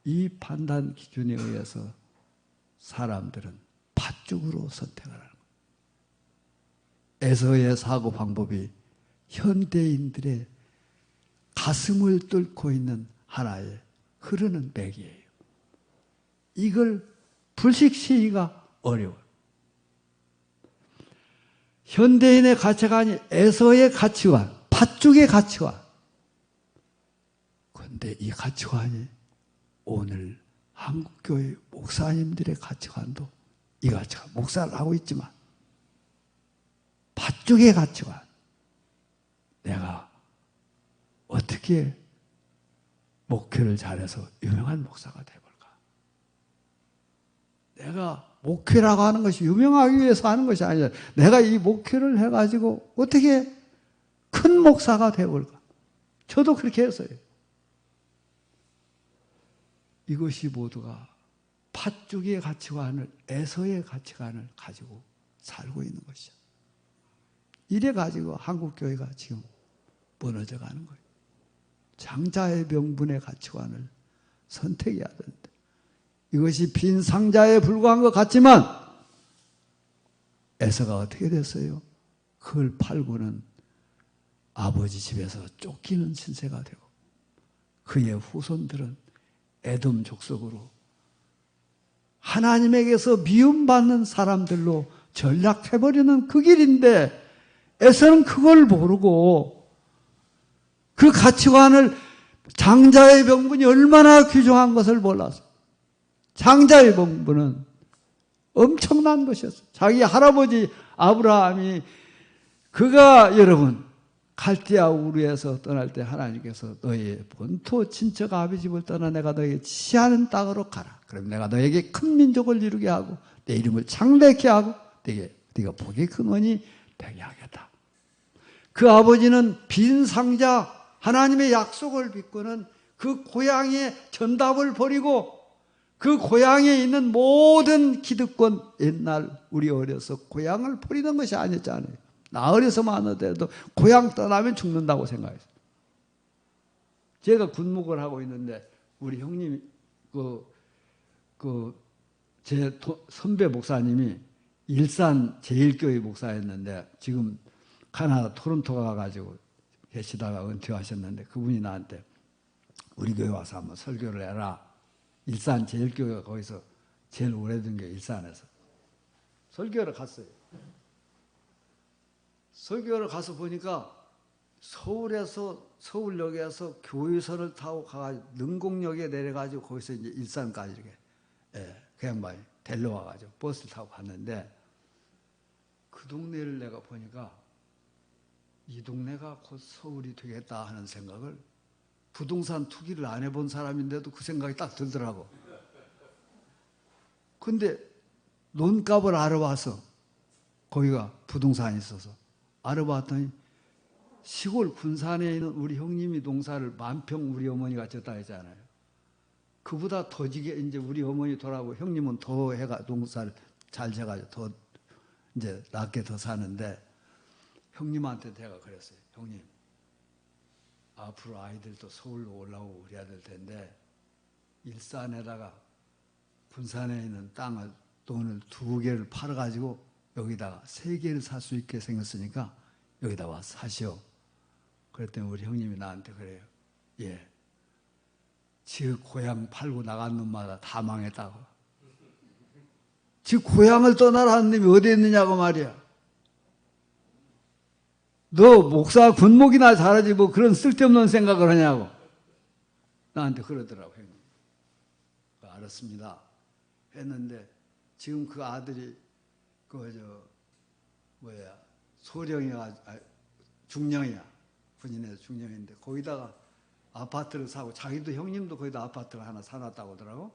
이 판단 기준에 의해서 사람들은 팥죽으로 선택을 하는 거예요. 에서의 사고 방법이 현대인들의 가슴을 뚫고 있는 하나의 흐르는 맥이에요. 이걸 불식시키기가 어려워요. 현대인의 가치관이 에서의 가치관, 팥죽의 가치관. 그런데 이 가치관이 오늘 한국교회 목사님들의 가치관도 이 가치관, 목사를 하고 있지만 팥죽의 가치관. 내가 어떻게 목회를 잘해서 유명한 목사가 되볼까? 내가 목회라고 하는 것이 유명하기 위해서 하는 것이 아니라 내가 이 목회를 해가지고 어떻게 큰 목사가 되볼까? 저도 그렇게 했어요. 이것이 모두가 팥죽의 가치관을, 에서의 가치관을 가지고 살고 있는 것이죠. 이래 가지고 한국교회가 지금 무너져 가는 거예요. 장자의 명분의 가치관을 선택해야 되는데 이것이 빈 상자에 불과한 것 같지만 에서가 어떻게 됐어요? 그걸 팔고는 아버지 집에서 쫓기는 신세가 되고 그의 후손들은 에돔 족속으로 하나님에게서 미움받는 사람들로 전락해버리는 그 길인데 에서는 그걸 모르고 그 가치관을 장자의 명분이 얼마나 귀중한 것을 몰라서 장자의 명분은 엄청난 것이었어요. 자기 할아버지 아브라함이 그가 여러분 갈대아 우르에서 떠날 때 하나님께서 너희의 본토 친척 아비 집을 떠나 내가 너에게 지시하는 땅으로 가라. 그럼 내가 너에게 큰 민족을 이루게 하고 내 이름을 창대케 하고 네가 복이 큰 원이 되게 하겠다. 그 아버지는 빈 상자 하나님의 약속을 믿고는 그 고향의 전답을 버리고 그 고향에 있는 모든 기득권, 옛날 우리 어려서 고향을 버리는 것이 아니었잖아요. 나 어려서만 하더라도 고향 떠나면 죽는다고 생각했어요. 제가 군목을 하고 있는데 우리 형님이 제 선배 목사님이 일산 제일교회 목사였는데 지금 카나다 토론토 가가지고 계시다가 은퇴하셨는데 그분이 나한테 우리 교회 와서 한번 설교를 해라. 일산 제일교회가 거기서 제일 오래된 게 일산에서. 설교를 갔어요. 설교를 가서 보니까 서울역에서 교회선을 타고 가가지고 능곡역에 내려가지고 거기서 이제 일산까지 이렇게 그 양반이 데려와가지고 버스를 타고 갔는데 그 동네를 내가 보니까 이 동네가 곧 서울이 되겠다 하는 생각을 부동산 투기를 안 해본 사람인데도 그 생각이 딱 들더라고. 근데 논값을 알아봐서 거기가 부동산이 있어서 알아봤더니 시골 군산에 있는 우리 형님이 농사를 만평 우리 어머니가 졌다 했잖아요. 그보다 더 지게 이제 우리 어머니 돌아오고 형님은 더 해가 농사를 잘 져가지고 더 이제 낮게 더 사는데 형님한테 내가 그랬어요. 형님, 앞으로 아이들도 서울로 올라오고 그래야 될 텐데 일산에다가 군산에 있는 땅을 돈을 2개를 팔아가지고 여기다가 3개를 살 수 있게 생겼으니까 여기다 와서 사시오. 그랬더니 우리 형님이 나한테 그래요. 예. 지 고향 팔고 나간 놈마다 다 망했다고. 지 고향을 떠나라는 놈이 어디 있느냐고 말이야. 너 목사 군목이나 잘하지 뭐 그런 쓸데없는 생각을 하냐고. 나한테 그러더라고 형님. 알았습니다. 했는데 지금 그 아들이 소령이야, 중령이야. 군인에서 중령인데 거기다가 아파트를 사고 자기도 형님도 거기다 아파트를 하나 사놨다고 하더라고.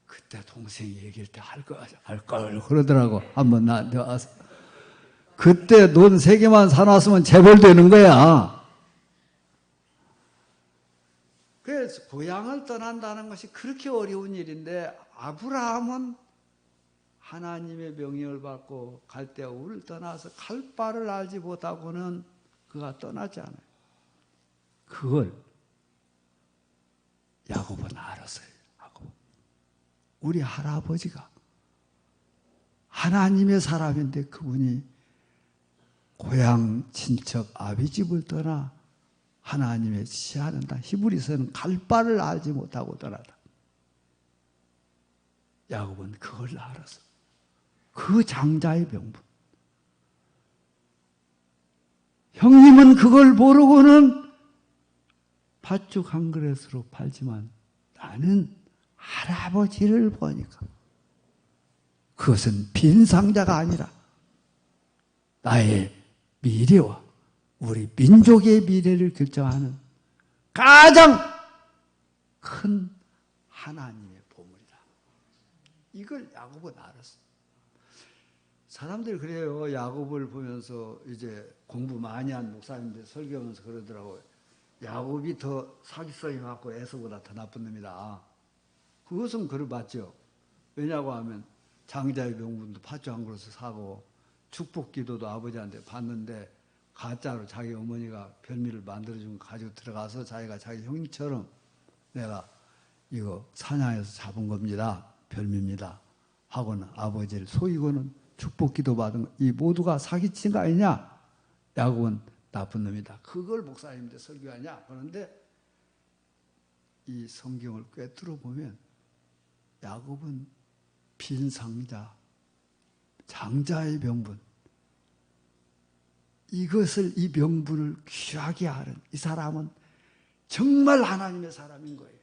그때 동생이 얘기할 때 할 걸 그러더라고. 한번 나한테 와서. 그때 돈 3개만 사놨으면 재벌 되는 거야. 그래서 고향을 떠난다는 것이 그렇게 어려운 일인데 아브라함은 하나님의 명령을 받고 갈대아 우를 떠나서 갈 바를 알지 못하고는 그가 떠나지 않아요. 그걸 야곱은 알았어요. 우리 할아버지가 하나님의 사람인데 그분이 고향 친척 아비 집을 떠나 하나님의 지시하는 땅 히브리서는 갈 바를 알지 못하고 떠나다. 야곱은 그걸 알았어. 그 장자의 명분. 형님은 그걸 모르고는 팥죽 한 그릇으로 팔지만 나는 할아버지를 보니까 그것은 빈 상자가 아니라 나의 미래와 우리 민족의 미래를 결정하는 가장 큰 하나님의 보물이다. 이걸 야곱은 알았어. 사람들이 그래요. 야곱을 보면서 이제 공부 많이 한 목사님들 설교하면서 그러더라고요. 야곱이 더 사기성이 많고 에서보다 더 나쁜 놈이다. 그것은 그럴맞죠. 왜냐고 하면 장자의 명분도 팥죽 한 그릇을 사고 축복기도도 아버지한테 받는데 가짜로 자기 어머니가 별미를 만들어준 거 가지고 들어가서 자기가 자기 형님처럼 내가 이거 사냥해서 잡은 겁니다. 별미입니다. 하고는 아버지를 속이고는 축복기도 받은 거, 이 모두가 사기친 거 아니냐? 야곱은 나쁜 놈이다. 그걸 목사님한테 설교하냐? 그런데 이 성경을 꿰뚫어 보면 야곱은 빈 상자, 장자의 명분, 이 명분을 귀하게 아는 이 사람은 정말 하나님의 사람인 거예요.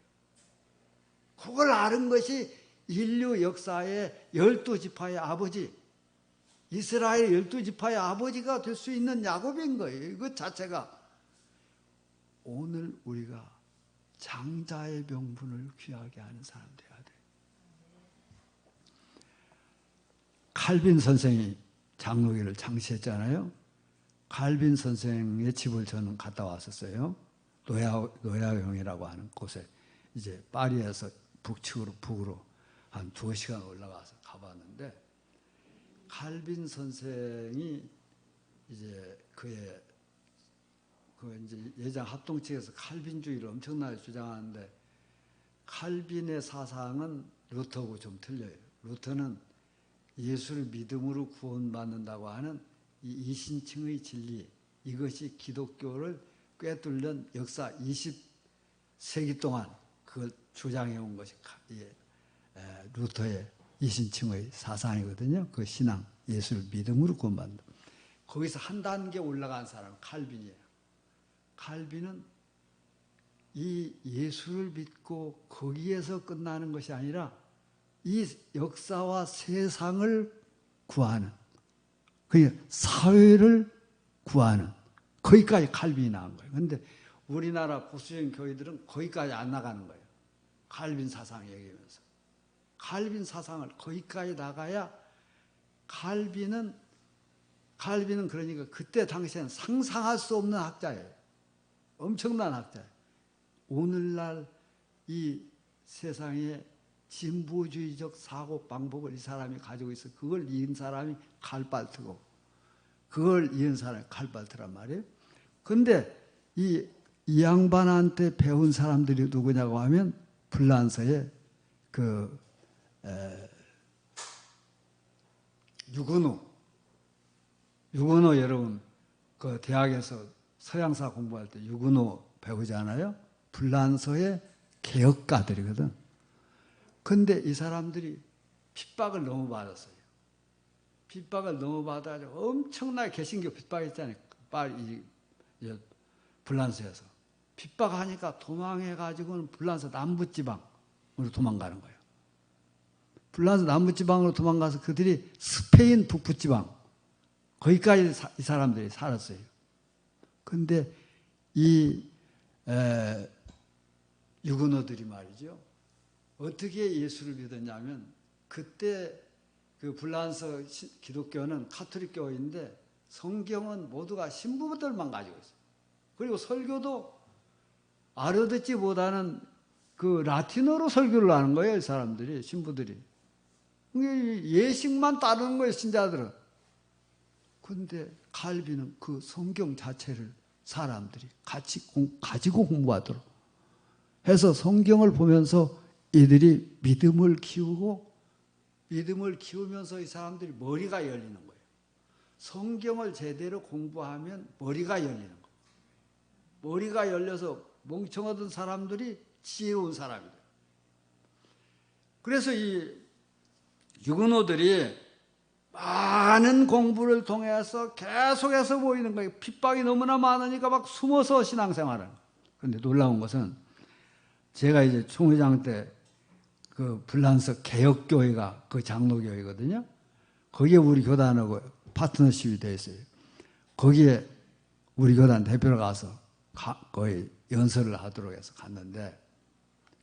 그걸 아는 것이 인류 역사의 12지파의 아버지, 이스라엘 12지파의 아버지가 될 수 있는 야곱인 거예요. 이것 자체가. 오늘 우리가 장자의 명분을 귀하게 하는 사람 돼야 돼. 칼빈 선생이 장로교를 창시했잖아요. 칼빈 선생의 집을 저는 갔다 왔었어요. 노야용이라고 하는 곳에 이제 파리에서 북으로 한 2시간 올라가서 가봤는데, 칼빈 선생이 이제 그의 이제 예장 합동 측에서 칼빈주의를 엄청나게 주장하는데, 칼빈의 사상은 루터하고 좀 틀려요. 루터는 예수를 믿음으로 구원받는다고 하는 이 이신층의 진리, 이것이 기독교를 꿰뚫는 역사 20세기 동안 그걸 주장해 온 것이 루터의 이신층의 사상이거든요. 그 신앙, 예수를 믿음으로 구원받는다. 거기서 한 단계 올라간 사람은 칼빈이에요. 칼빈은 이 예수를 믿고 거기에서 끝나는 것이 아니라 이 역사와 세상을 구하는, 그 사회를 구하는, 거기까지 칼빈이 나간 거예요. 그런데 우리나라 보수적인 교회들은 거기까지 안 나가는 거예요. 칼빈 사상 얘기하면서. 칼빈 사상을 거기까지 나가야, 칼빈은 그러니까 그때 당시에는 상상할 수 없는 학자예요. 엄청난 학자예요. 오늘날 이 세상에 진보주의적 사고 방법을 이 사람이 가지고 있어. 그걸 이은 사람이 칼발트고, 그걸 이은 사람이 칼발트란 말이에요. 근데 이 양반한테 배운 사람들이 누구냐고 하면 불란서의 유근호 여러분 그 대학에서 서양사 공부할 때 유근호 배우잖아요. 불란서의 개혁가들이거든. 근데 이 사람들이 핍박을 너무 받았어요. 핍박을 너무 받아가지고 엄청나게 개신교 핍박했잖아요. 불란서에서. 핍박하니까 도망해가지고는 불란서 남부지방으로 도망가는 거예요. 불란서 남부지방으로 도망가서 그들이 스페인 북부지방, 거기까지 이 사람들이 살았어요. 근데 이 유근호들이 말이죠. 어떻게 예수를 믿었냐면, 그때 그 불란서 기독교는 카톨릭 교회인데 성경은 모두가 신부들만 가지고 있어요. 그리고 설교도 알아듣지 못하는 그 라틴어로 설교를 하는 거예요, 이 사람들이, 신부들이. 예식만 따르는 거예요, 신자들은. 그런데 칼빈은 그 성경 자체를 사람들이 가지고 공부하도록 해서 성경을 보면서 이들이 믿음을 키우고, 믿음을 키우면서 이 사람들이 머리가 열리는 거예요. 성경을 제대로 공부하면 머리가 열리는 거예요. 머리가 열려서 멍청하던 사람들이 지혜로운 사람이 돼요. 그래서 이 유근호들이 많은 공부를 통해서 계속해서 보이는 거예요. 핍박이 너무나 많으니까 막 숨어서 신앙생활을. 그런데 놀라운 것은, 제가 이제 총회장 때 그 불란서 개혁교회가 그 장로교회거든요. 거기에 우리 교단하고 파트너십이 되어 있어요. 거기에 우리 교단 대표로 가서 거의 연설을 하도록 해서 갔는데,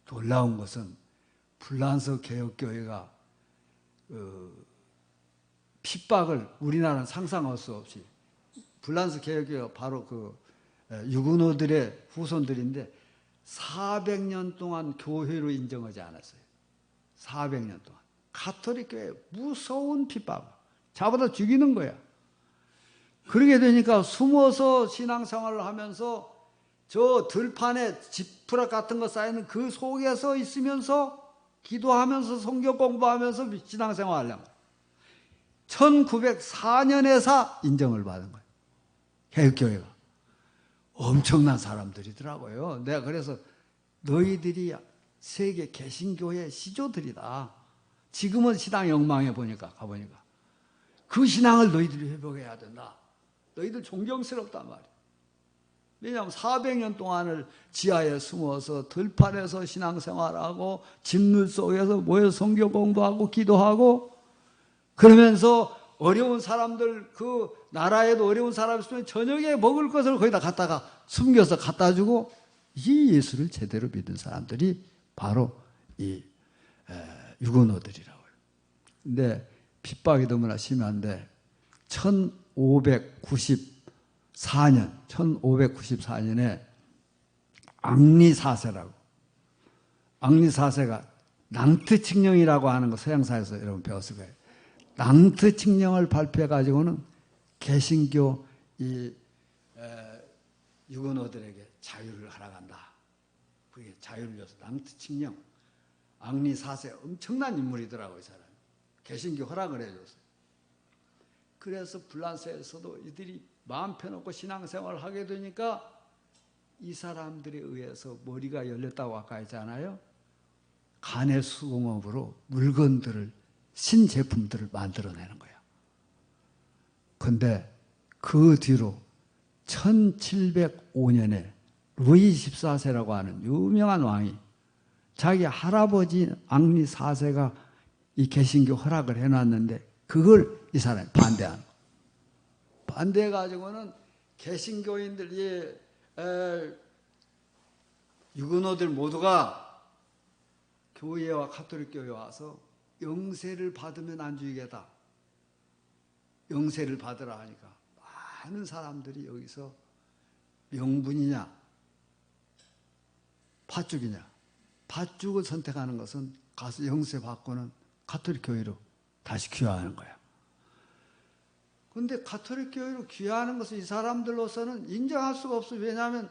놀라운 것은 불란서 개혁교회가 핍박을 우리나라는 상상할 수 없이, 불란서 개혁교회가 바로 그 유근호들의 후손들인데 400년 동안 교회로 인정하지 않았어요. 400년 동안. 가톨릭 교회 무서운 핍박, 잡아다 죽이는 거야. 그러게 되니까 숨어서 신앙생활을 하면서 저 들판에 지푸락 같은 거 쌓이는 그 속에서 있으면서 기도하면서 성경 공부하면서 신앙생활을 하는 거예요. 1904년에서 인정을 받은 거예요. 개혁교회가. 엄청난 사람들이더라고요. 내가 그래서 너희들이 세계 개신교의 시조들이다. 지금은 신앙 엉망해 가보니까. 그 신앙을 너희들이 회복해야 된다. 너희들 존경스럽단 말이야. 왜냐하면 400년 동안을 지하에 숨어서 들판에서 신앙생활하고 진물 속에서 모여 성경 공부하고 기도하고 그러면서 어려운 사람들, 그 나라에도 어려운 사람이 있으면 저녁에 먹을 것을 거기다 갖다가 숨겨서 갖다 주고, 이 예수를 제대로 믿은 사람들이 바로 이 유고노들이라고요. 근데 핍박이 너무나 심한데 1594년에 앙리사세라고, 앙리사세가 낭트칙령이라고 하는 거 서양사에서 여러분 배웠을 거예요. 낭트칙령을 발표해 가지고는 개신교 이 유고노들에게 자유를 허락한다. 그게 자유를 줘서 낭트칙령, 앙리사세 엄청난 인물이더라고요. 이 사람이 개신교 허락을 해줬어요. 그래서 불란서에서도 이들이 마음 펴놓고 신앙생활을 하게 되니까 이 사람들에 의해서 머리가 열렸다고 아까 했잖아요. 간의 수공업으로 물건들을, 신제품들을 만들어내는 거예요. 그런데 그 뒤로 1705년에 루이 14세라고 하는 유명한 왕이 자기 할아버지 앙리 4세가 이 개신교 허락을 해놨는데 그걸 이 사람이 반대하는 거예요. 반대해가지고는 개신교인들, 유고노들 모두가 교회와 가톨릭 교회에 와서 영세를 받으면 안주이겠다. 영세를 받으라 하니까 많은 사람들이 여기서 명분이냐 팥죽이냐, 팥죽을 선택하는 것은 가서 영세 받고는 가톨릭 교회로 다시 귀화하는 거야. 그런데 가톨릭 교회로 귀화하는 것은 이 사람들로서는 인정할 수가 없어요. 왜냐하면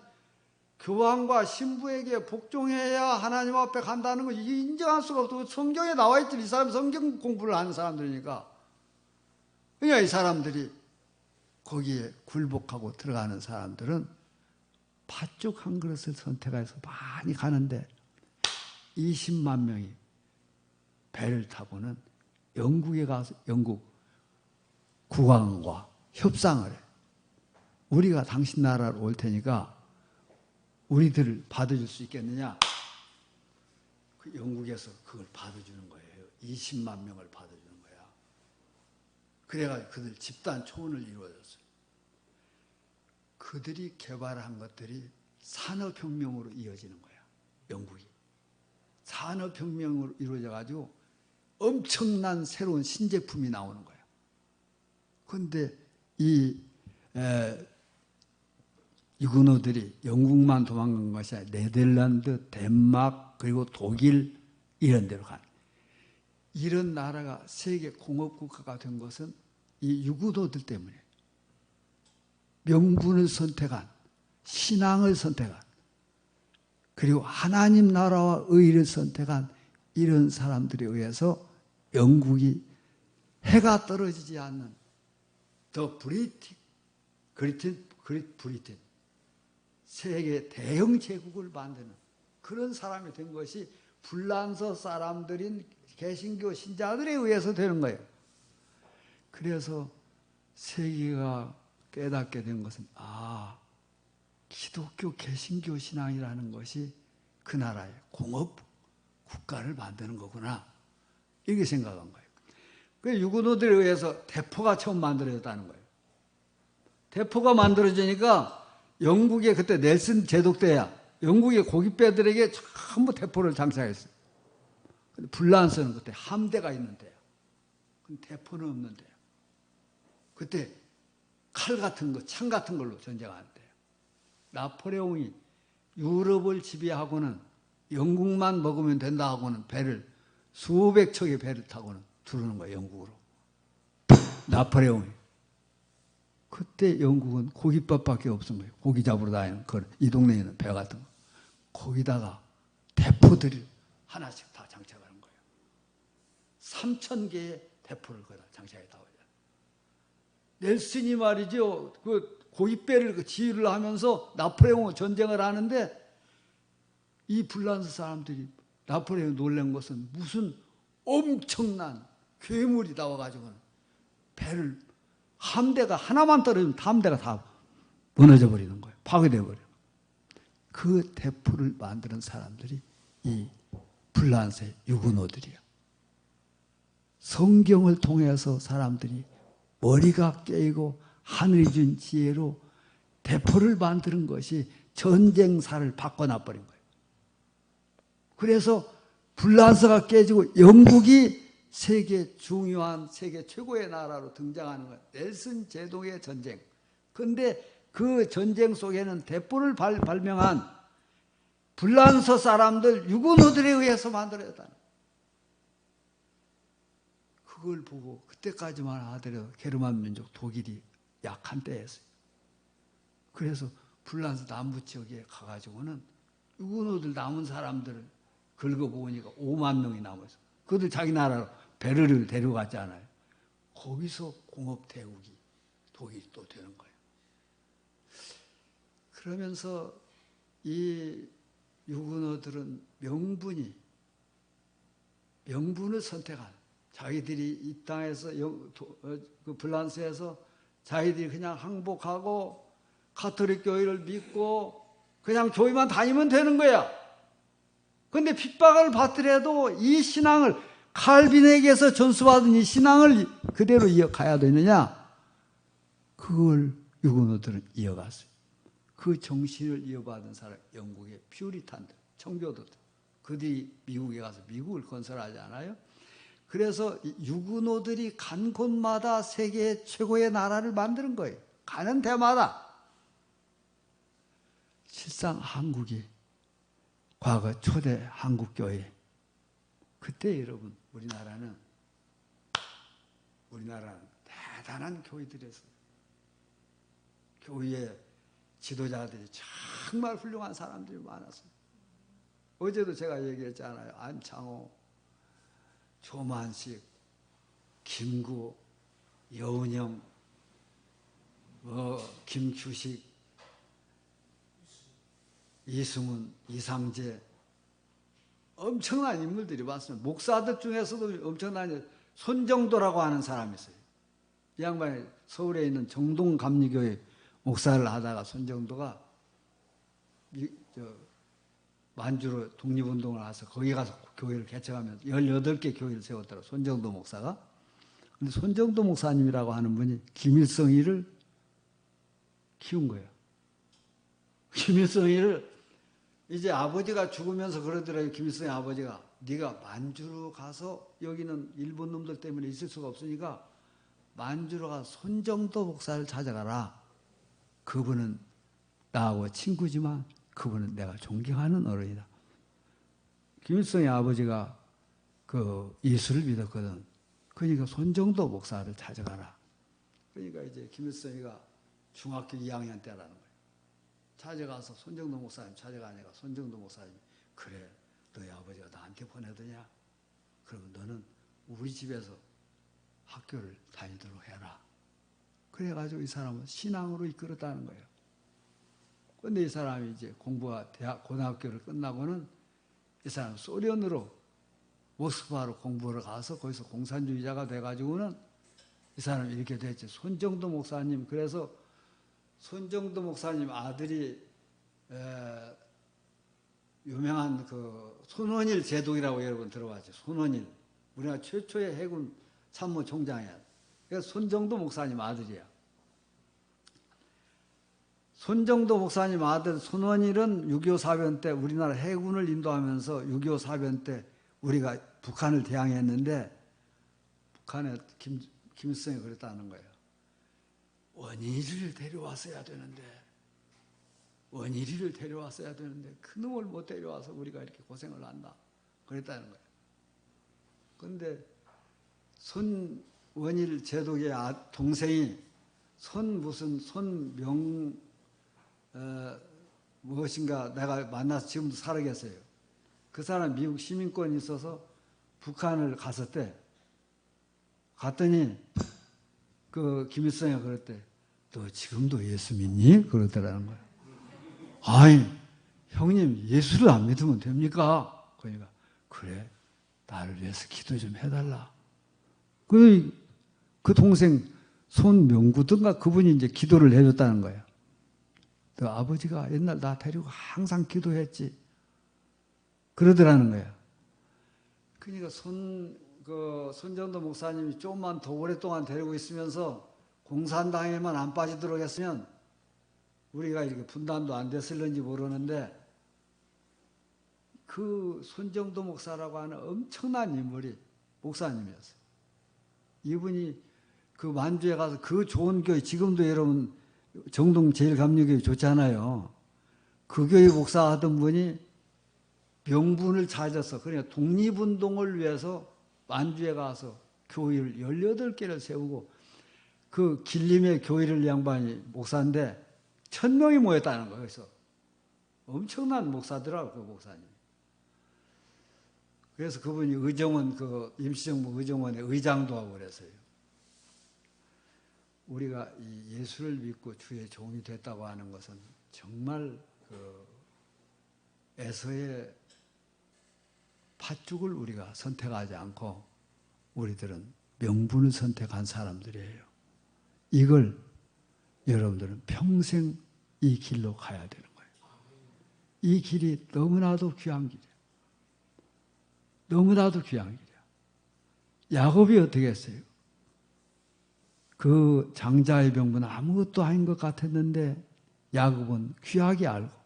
교황과 신부에게 복종해야 하나님 앞에 간다는 거 이게 인정할 수가 없어. 성경에 나와 있지. 이 사람 성경 공부를 하는 사람들이니까. 그러니까 이 사람들이 거기에 굴복하고 들어가는 사람들은 팥죽 한 그릇을 선택해서 많이 가는데 20만 명이 배를 타고는 영국에 가서 영국 국왕과 협상을 해. 우리가 당신 나라로 올 테니까 우리들을 받아줄 수 있겠느냐? 그 영국에서 그걸 받아주는 거예요. 20만 명을 받아주는 거야. 그래가지고 그들 집단 초원을 이루어졌어요. 그들이 개발한 것들이 산업혁명으로 이어지는 거야. 영국이. 산업혁명으로 이루어져가지고 엄청난 새로운 신제품이 나오는 거야. 그런데 이 유고노들이 영국만 도망간 것이 아니라 네덜란드, 덴마크, 그리고 독일 이런 데로 가는, 이런 나라가 세계 공업국가가 된 것은 이 유고노들 때문에, 명분을 선택한, 신앙을 선택한, 그리고 하나님 나라와 의를 선택한 이런 사람들에 의해서 영국이 해가 떨어지지 않는 더 그레이트 브리튼, 세계 대형 제국을 만드는 그런 사람이 된 것이 불란서 사람들인 개신교 신자들에 의해서 되는 거예요. 그래서 세계가 깨닫게 된 것은 기독교 개신교 신앙이라는 것이 그 나라의 공업 국가를 만드는 거구나, 이렇게 생각한 거예요. 그 유고노들에 의해서 대포가 처음 만들어졌다는 거예요. 대포가 만들어지니까 영국의 그때 넬슨 제독 때야 영국의 고깃배들에게 전부 대포를 장착했어요. 근데 불란서는 그때 함대가 있는 데야. 근데 대포는 없는 데야. 그때 칼 같은 거, 창 같은 걸로 전쟁하는 데야. 나폴레옹이 유럽을 지배하고는 영국만 먹으면 된다 하고는 배를 수백 척의 배를 타고는 들어오는 거예요. 영국으로. 나폴레옹이. 그때 영국은 고깃밥밖에 없은 거예요. 고기 잡으러 다니는 이 동네에 있는 배 같은 거. 거기다가 대포들을 하나씩 다 장착하는 거예요. 3,000개의 대포를 거기다 장착했다. 넬슨이 말이죠. 그 고깃배를 지휘를 하면서 나폴레옹 전쟁을 하는데 이 불란서 사람들이 나폴레옹 놀란 것은 무슨 엄청난 괴물이 나와가지고는 배를, 함대가 하나만 떨어지면 함대가 다 무너져 버리는 거예요. 파괴되어 버려요. 그 대포를 만드는 사람들이 이 불란서의 유고노들이에요. 성경을 통해서 사람들이 머리가 깨이고 하늘이 준 지혜로 대포를 만드는 것이 전쟁사를 바꿔놔버린 거예요. 그래서 불란서가 깨지고 영국이 세계 중요한 세계 최고의 나라로 등장하는 거예요. 넬슨 제독의 전쟁. 그런데 그 전쟁 속에는 대포를 발명한 불란서 사람들 유고노들에 의해서 만들어졌다는 거예요. 그걸 보고 그때까지만 하더라도 게르만 민족 독일이 약한 때였어요. 그래서 불란서 남부 지역에 가가지고는 유고노들 남은 사람들을 긁어보니까 5만 명이 남았어요. 그들 자기 나라로 베를린을 데려갔잖아요. 거기서 공업 대국이 독일이 또 되는 거예요. 그러면서 이 유고노들은 명분을 선택한, 자기들이 이 땅에서 그 불란서에서 자기들이 그냥 항복하고 가톨릭 교회를 믿고 그냥 교회만 다니면 되는 거야. 그런데 핍박을 받더라도 이 신앙을, 칼빈에게서 전수받은 이 신앙을 그대로 이어가야 되느냐? 그걸 유고노들은 이어갔어요. 그 정신을 이어받은 사람, 영국의 퓨리탄들, 청교도들, 그들이 미국에 가서 미국을 건설하지 않아요? 그래서 유고노들이 간 곳마다 세계 최고의 나라를 만드는 거예요. 가는 데마다. 실상 한국이 과거 초대 한국교회, 그때 여러분 우리나라는 대단한 교회들이었어요. 교회에 지도자들이 정말 훌륭한 사람들이 많았어요. 어제도 제가 얘기했잖아요. 안창호, 조만식, 김구, 여운형, 김규식, 이승훈, 이상재, 엄청난 인물들이 많습니다. 목사들 중에서도 엄청난, 손정도라고 하는 사람이 있어요. 이 양반이 서울에 있는 정동감리교회 목사를 하다가 손정도가 만주로 독립운동을 와서 거기 가서 교회를 개척하면서 18개 교회를 세웠더라고요. 손정도 목사가. 근데 손정도 목사님이라고 하는 분이 김일성이를 키운 거예요. 김일성이를 이제 아버지가 죽으면서 그러더라고요. 김일성의 아버지가, 네가 만주로 가서 여기는 일본 놈들 때문에 있을 수가 없으니까 만주로 가서 손정도 목사를 찾아가라. 그분은 나하고 친구지만 그분은 내가 존경하는 어른이다. 김일성의 아버지가 그 예수를 믿었거든. 그러니까 손정도 목사를 찾아가라. 그러니까 이제 김일성이가 중학교 2학년 때라는 거예요. 찾아가서 손정도 목사님 찾아가니까 손정도 목사님이, 그래, 너희 아버지가 나한테 보내더냐? 그러면 너는 우리 집에서 학교를 다니도록 해라. 그래가지고 이 사람은 신앙으로 이끌었다는 거예요. 그런데 이 사람이 이제 고등학교를 끝나고는 이 사람 소련으로, 모스크바로 공부를 가서 거기서 공산주의자가 돼가지고는 이 사람이 이렇게 됐죠. 손정도 목사님. 그래서 손정도 목사님 아들이 유명한 그 손원일 제독이라고 여러분 들어봤죠. 손원일. 우리나라 최초의 해군 참모총장이야. 그래서 손정도 목사님 아들이야. 손정도 목사님 아들 손원일은 6.25 사변 때 우리나라 해군을 인도하면서 6.25 사변 때 우리가 북한을 대항했는데 북한에 김일성이 그랬다는 거예요. 원일이를 데려왔어야 되는데 그놈을 못 데려와서 우리가 이렇게 고생을 한다. 그랬다는 거예요. 그런데 손원일 제독의 동생이 손명 무엇인가 내가 만나서 지금도 살아 계세요. 그 사람 미국 시민권이 있어서 북한을 갔었대. 갔더니 그 김일성이 그랬대. 너 지금도 예수 믿니? 그러더라는 거야. 아이, 형님 예수를 안 믿으면 됩니까? 그러니까 그래, 나를 위해서 기도 좀 해달라. 그 동생 손명구든가 그분이 이제 기도를 해줬다는 거예요. 너 아버지가 옛날 나 데리고 항상 기도했지. 그러더라는 거예요. 그러니까 손정도 목사님이 조금만 더 오랫동안 데리고 있으면서 공산당에만 안 빠지도록 했으면 우리가 이렇게 분단도 안 됐을는지 모르는데, 그 손정도 목사라고 하는 엄청난 인물이 목사님이었어요. 이분이 그 만주에 가서 그 좋은 교회, 지금도 여러분 정동 제일감리교회 좋잖아요. 그 교회 목사하던 분이 명분을 찾아서, 그러니까 독립운동을 위해서 만주에 가서 교회를 18개를 세우고, 그 길림의 교회를 양반이 목사인데 1000명이 모였다는 거예요. 그래서 엄청난 목사더라고요, 그 목사님. 그래서 그분이 의정원, 그 임시정부 의정원의 의장도 하고 그랬어요. 우리가 이 예수를 믿고 주의 종이 됐다고 하는 것은 정말 그 에서의 팥죽을 우리가 선택하지 않고 우리들은 명분을 선택한 사람들이에요. 이걸 여러분들은 평생 이 길로 가야 되는 거예요. 이 길이 너무나도 귀한 길이에요. 너무나도 귀한 길이야. 야곱이 어떻게 했어요? 그 장자의 병부는 아무것도 아닌 것 같았는데 야곱은 귀하게 알고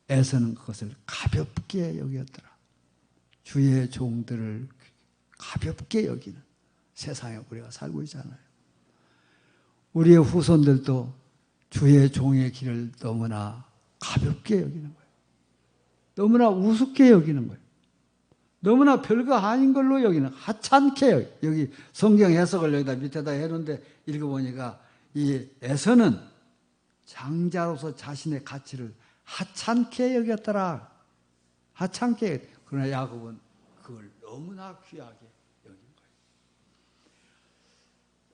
에서는 그것을 가볍게 여겼더라. 주의 종들을 가볍게 여기는 세상에 우리가 살고 있잖아요. 우리의 후손들도 주의 종의 길을 너무나 가볍게 여기는 거예요. 너무나 우습게 여기는 거예요. 너무나 별거 아닌 걸로 여기는, 하찮게, 여기 성경 해석을 여기다 밑에다 해놓은데 읽어보니까 이 에서는 장자로서 자신의 가치를 하찮게 여겼더라. 하찮게. 그러나 야곱은 그걸 너무나 귀하게 여긴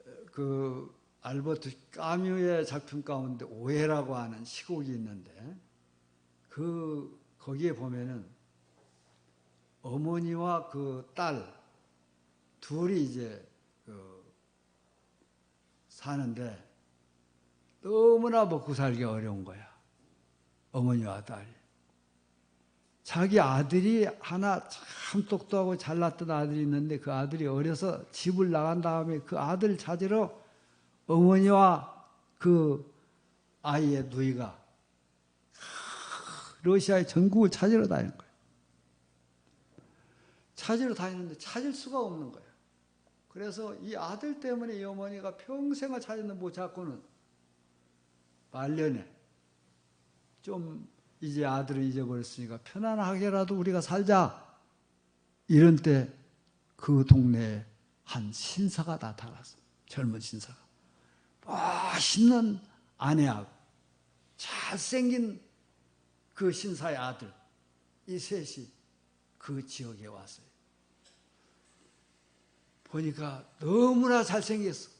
거예요. 그 알버트 까뮈의 작품 가운데 오해라고 하는 시곡이 있는데, 거기에 보면은 어머니와 그 딸 둘이 이제 사는데 너무나 먹고 살기 어려운 거야. 어머니와 딸이. 자기 아들이 하나 참 똑똑하고 잘났던 아들이 있는데, 그 아들이 어려서 집을 나간 다음에 그 아들 찾으러 어머니와 그 아이의 누이가 러시아의 전국을 찾으러 다니는 거예요. 찾으러 다니는데 찾을 수가 없는 거예요. 그래서 이 아들 때문에 이 어머니가 평생을 찾았는데 못 찾고는 말년에 좀 이제 아들을 잊어버렸으니까 편안하게라도 우리가 살자. 이런 때 그 동네에 한 신사가 나타났어요. 젊은 신사가. 멋있는 아내하고 잘생긴 그 신사의 아들, 이 셋이 그 지역에 왔어요. 보니까 너무나 잘생겼어.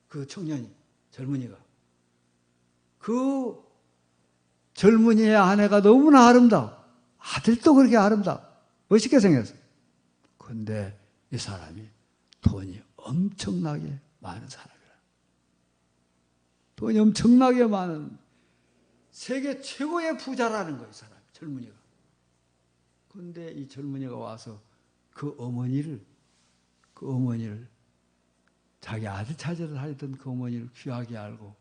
그 청년이, 젊은이가. 그 젊은이의 아내가 너무나 아름다워. 아들도 그렇게 아름다워. 멋있게 생겼어. 그런데 이 사람이 돈이 엄청나게 많은 사람이라. 돈이 엄청나게 많은 세계 최고의 부자라는 거예요, 이 사람, 젊은이가. 그런데 이 젊은이가 와서 그 어머니를 자기 아들 찾으러 다니던 그 어머니를 귀하게 알고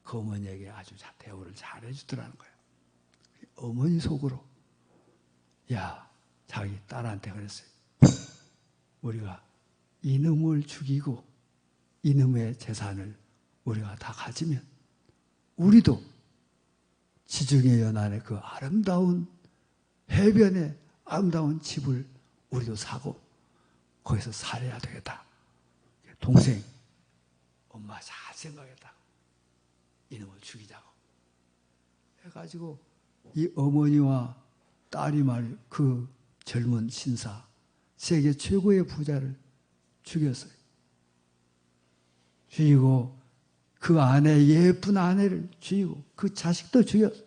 그 어머니에게 아주 대우를 잘 해주더라는 거예요. 어머니 속으로, 야, 자기 딸한테 그랬어요. 우리가 이놈을 죽이고 이놈의 재산을 우리가 다 가지면 우리도 지중해 연안의 그 아름다운 해변의 아름다운 집을 우리도 사고 거기서 살아야 되겠다. 동생, 엄마 잘 생각했다. 이놈을 죽이자고 해가지고 이 어머니와 딸이 그 젊은 신사, 세계 최고의 부자를 죽였어요. 죽이고 그 아내, 예쁜 아내를 죽이고 그 자식도 죽였어요.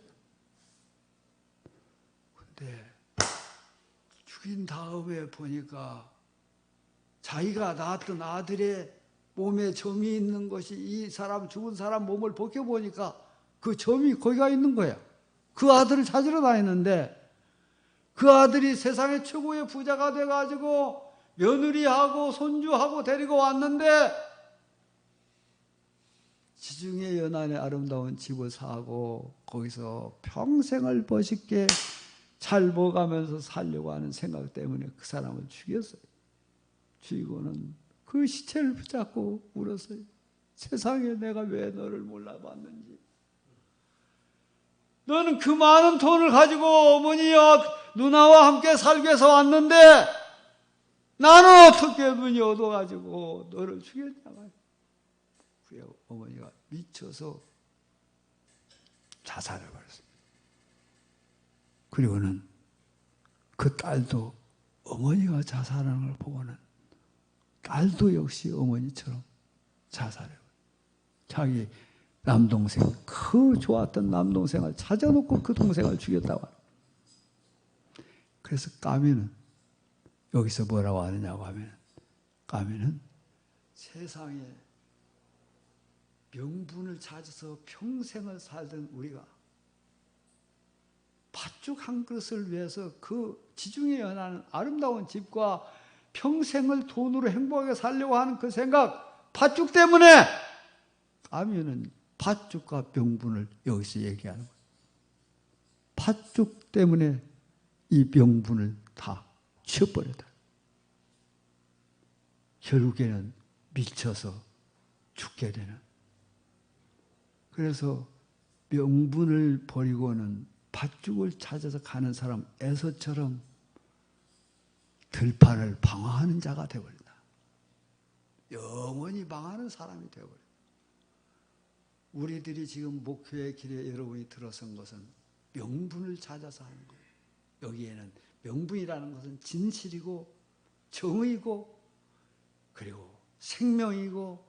근데 죽인 다음에 보니까 자기가 낳았던 아들의 몸에 점이 있는 것이, 이 사람, 죽은 사람 몸을 벗겨보니까 그 점이 거기가 있는 거야. 그 아들을 찾으러 다니는데 그 아들이 세상의 최고의 부자가 돼가지고 며느리하고 손주하고 데리고 왔는데 지중해 연안의 아름다운 집을 사고 거기서 평생을 멋있게 잘 먹으면서 살려고 하는 생각 때문에 그 사람을 죽였어요. 죽이고는 그 시체를 붙잡고 울었어요. 세상에 내가 왜 너를 몰라봤는지. 너는 그 많은 돈을 가지고 어머니와 누나와 함께 살기 위해서 왔는데 나는 어떻게 눈이 어두워가지고 너를 죽였냐고. 그래 어머니가 미쳐서 자살을 벌였습니다. 그리고는 그 딸도 어머니가 자살하는 걸 보고는 딸도 역시 어머니처럼 자살해요. 자기 남동생, 그 좋았던 남동생을 찾아놓고 그 동생을 죽였다고 합니다. 그래서 까미는 여기서 뭐라고 하느냐고 하면, 까미는 세상에 명분을 찾아서 평생을 살던 우리가 팥죽 한 그릇을 위해서 그 지중해 연하는 아름다운 집과 평생을 돈으로 행복하게 살려고 하는 그 생각, 팥죽 때문에 까미는 팥죽과 명분을 여기서 얘기하는 거예요. 팥죽 때문에 이 명분을 다 치워버렸다. 결국에는 미쳐서 죽게 되는. 그래서 명분을 버리고는 팥죽을 찾아서 가는 사람 에서처럼 들판을 방황하는 자가 되어버린다. 영원히 방황하는 사람이 되어버린다. 우리들이 지금 목표의 길에 여러분이 들어선 것은 명분을 찾아서 하는 거예요. 여기에는 명분이라는 것은 진실이고 정의고 그리고 생명이고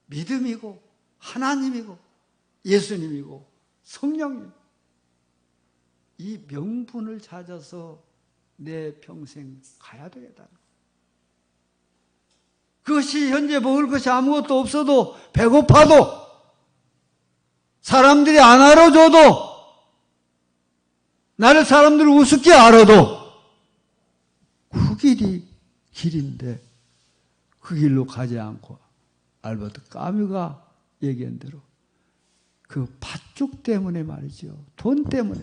믿음이고 하나님이고 예수님이고 성령이고 이 명분을 찾아서 내 평생 가야 되겠다. 그것이 현재 먹을 것이 아무것도 없어도 배고파도 사람들이 안 알아줘도 나를 사람들이 우습게 알아도 그 길이 길인데 그 길로 가지 않고 알버트 까뮤가 얘기한 대로 그 팥죽 때문에 말이죠. 돈 때문에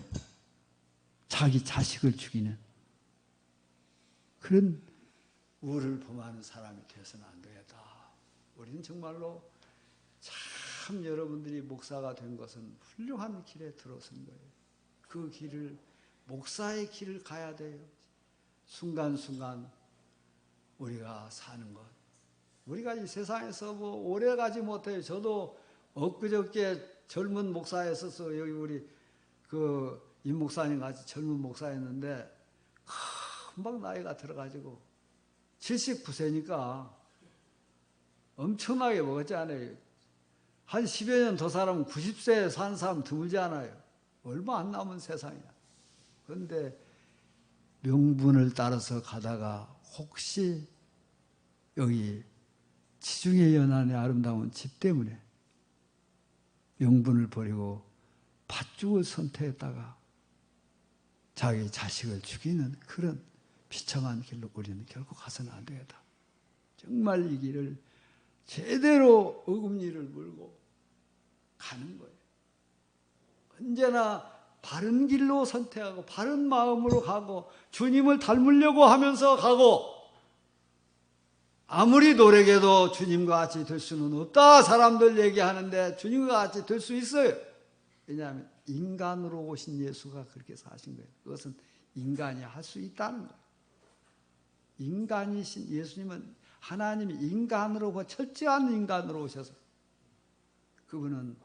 자기 자식을 죽이는 그런 우를 범하는 사람이 되어서는 안 되겠다. 우리는 정말로 참 여러분들이 목사가 된 것은 훌륭한 길에 들어선 거예요. 그 길을 목사의 길을 가야 돼요. 순간순간 우리가 사는 것. 우리가 이 세상에서 뭐 오래 가지 못해요. 저도 엊그저께 젊은 목사였어서 여기 우리 그 임 목사님 같이 젊은 목사였는데 금방 나이가 들어가지고 79세니까 엄청나게 먹었잖아요. 한 10여 년 더 살아면 90세 산 사람 드물지 않아요. 얼마 안 남은 세상이야. 그런데 명분을 따라서 가다가 혹시 여기 지중해 연안의 아름다운 집 때문에 명분을 버리고 팥죽을 선택했다가 자기 자식을 죽이는 그런 비참한 길로 우리는 결국 가서는 안 되겠다. 정말 이 길을 제대로 어금니를 물고 가는 거예요. 언제나 바른 길로 선택하고 바른 마음으로 가고 주님을 닮으려고 하면서 가고 아무리 노력해도 주님과 같이 될 수는 없다. 사람들 얘기하는데 주님과 같이 될 수 있어요. 왜냐하면 인간으로 오신 예수가 그렇게 사신 거예요. 그것은 인간이 할 수 있다는 거예요. 인간이신 예수님은 하나님이 인간으로 철저한 인간으로 오셔서 그분은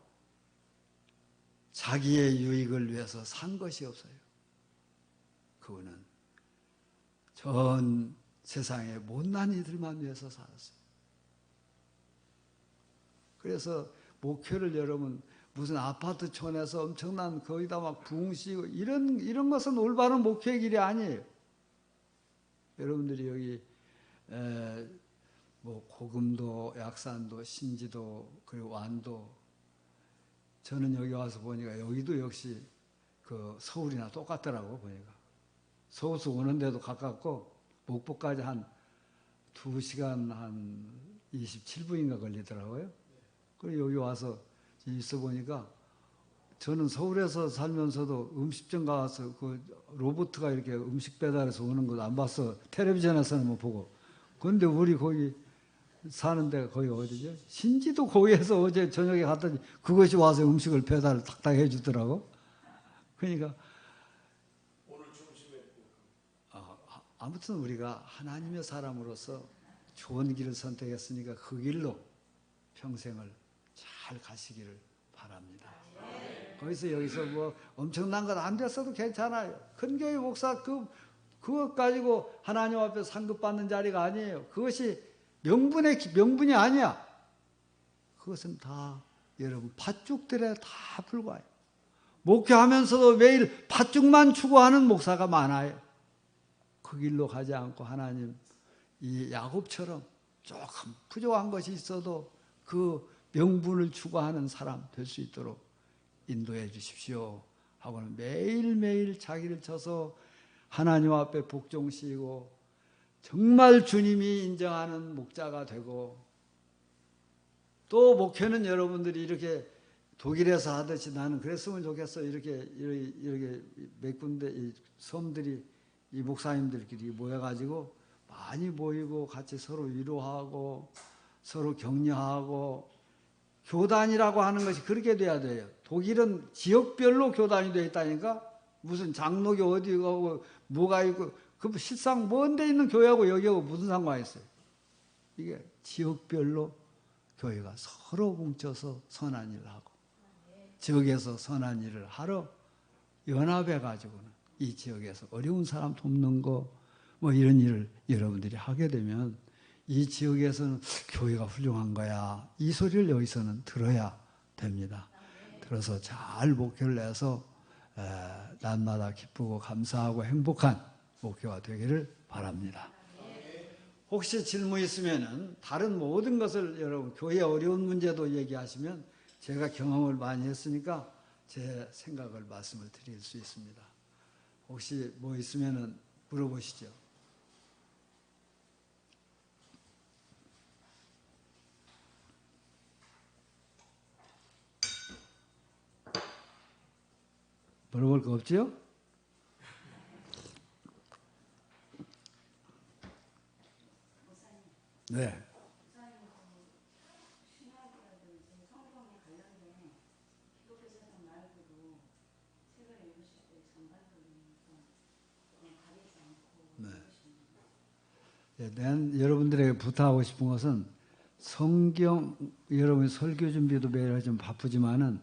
자기의 유익을 위해서 산 것이 없어요. 그분은 전 세상의 못난 이들만 위해서 살았어요. 그래서 목회를 여러분 무슨 아파트촌에서 엄청난 거기다 막 붕시고 이런 것은 올바른 목회의 길이 아니에요. 여러분들이 여기 뭐 고금도, 약산도, 신지도 그리고 완도 저는 여기 와서 보니까 여기도 역시 그 서울이나 똑같더라고 보니까 서울서 오는데도 가깝고 목포까지 한 2시간 한 27분인가 걸리더라고요. 그리고 여기 와서 있어 보니까 저는 서울에서 살면서도 음식점 가서 그 로봇가 이렇게 음식 배달해서 오는 거 안 봤어. 텔레비전에서는 못 보고. 그런데 우리 거기 사는 데가 거기 어디죠? 신지도 거기에서 어제 저녁에 갔더니 그것이 와서 음식을 배달을 탁탁 해주더라고. 그러니까 아무튼 우리가 하나님의 사람으로서 좋은 길을 선택했으니까 그 길로 평생을 잘 가시기를 바랍니다. 거기서 여기서 뭐 엄청난 것 안 됐어도 괜찮아요. 큰 교회 목사 그것 가지고 하나님 앞에 상급 받는 자리가 아니에요. 그것이 명분이 아니야. 그것은 다 여러분 팥죽들에 다 불과해요. 목회하면서도 매일 팥죽만 추구하는 목사가 많아요. 그 길로 가지 않고 하나님 이 야곱처럼 조금 부족한 것이 있어도 그 명분을 추구하는 사람 될 수 있도록 인도해 주십시오 하고는 매일매일 자기를 쳐서 하나님 앞에 복종시키고 정말 주님이 인정하는 목자가 되고, 또 목회는 여러분들이 이렇게 독일에서 하듯이 나는 그랬으면 좋겠어. 이렇게 몇 군데 이 섬들이 이 목사님들끼리 모여가지고 많이 모이고 같이 서로 위로하고 서로 격려하고, 교단이라고 하는 것이 그렇게 돼야 돼요. 독일은 지역별로 교단이 되어 있다니까. 무슨 장로교 어디 가고 뭐가 있고, 그 실상 먼 데 있는 교회하고 여기하고 무슨 상관이 있어요. 이게 지역별로 교회가 서로 뭉쳐서 선한 일을 하고 지역에서 선한 일을 하러 연합해 가지고는 이 지역에서 어려운 사람 돕는 거 뭐 이런 일을 여러분들이 하게 되면 이 지역에서는 교회가 훌륭한 거야. 이 소리를 여기서는 들어야 됩니다. 들어서 잘 목회를 해서 날마다 기쁘고 감사하고 행복한 목회가 되기를 바랍니다. 혹시 질문 있으면은 다른 모든 것을 여러분 교회 어려운 문제도 얘기하시면 제가 경험을 많이 했으니까 제 생각을 말씀을 드릴 수 있습니다. 혹시 뭐 있으면은 물어보시죠. 물어볼 거 없지요? 네. 네. 여러분들에게 부탁하고 싶은 것은 성경, 여러분 설교 준비도 매일 좀 바쁘지만은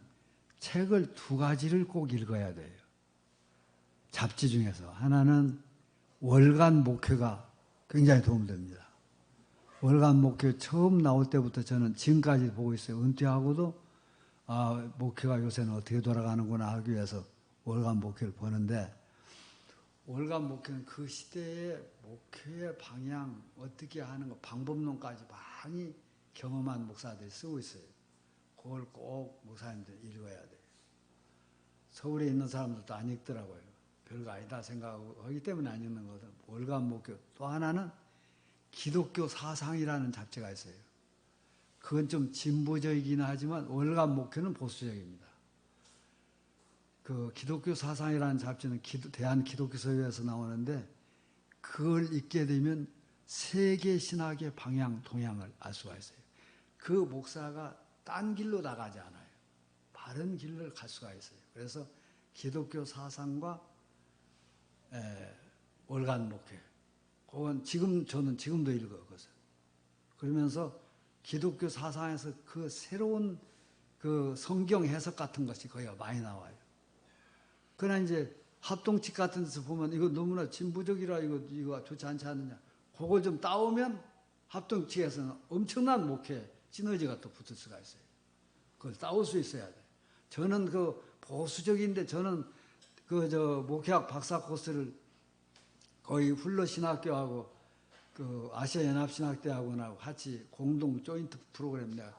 책을 두 가지를 꼭 읽어야 돼요. 잡지 중에서 하나는 월간 목회가 굉장히 도움됩니다. 월간 목회 처음 나올 때부터 저는 지금까지 보고 있어요. 은퇴하고도 목회가 요새는 어떻게 돌아가는구나 하기 위해서 월간 목회를 보는데, 월간 목회는 그 시대의 목회의 방향, 어떻게 하는 거, 방법론까지 많이 경험한 목사들이 쓰고 있어요. 그걸 꼭 목사님들 읽어야 돼요. 서울에 있는 사람들도 안 읽더라고요. 별거 아니다 생각하고 하기 때문에 안 읽는 거거든. 월간 목회. 또 하나는 기독교 사상이라는 잡지가 있어요. 그건 좀 진보적이긴 하지만 월간 목회는 보수적입니다. 그 기독교 사상이라는 잡지는 대한기독교서유에서 나오는데, 그걸 읽게 되면 세계 신학의 방향, 동향을 알 수가 있어요. 그 목사가 딴 길로 나가지 않아요. 바른 길을 갈 수가 있어요. 그래서 기독교 사상과 월간 목회, 그건 저는 지금도 읽어요. 그것을. 그러면서 기독교 사상에서 그 새로운 그 성경 해석 같은 것이 거기가 많이 나와요. 그러나 이제 합동측 같은 데서 보면 이거 너무나 진보적이라 이거 좋지 않지 않느냐. 그걸 좀 따오면 합동측에서는 엄청난 목회 시너지가 또 붙을 수가 있어요. 그걸 따올 수 있어야 돼. 저는 그 보수적인데, 저는 목회학 박사 코스를 거의 훌러신학교하고 그 아시아연합신학대학원하고 같이 공동 조인트 프로그램 내가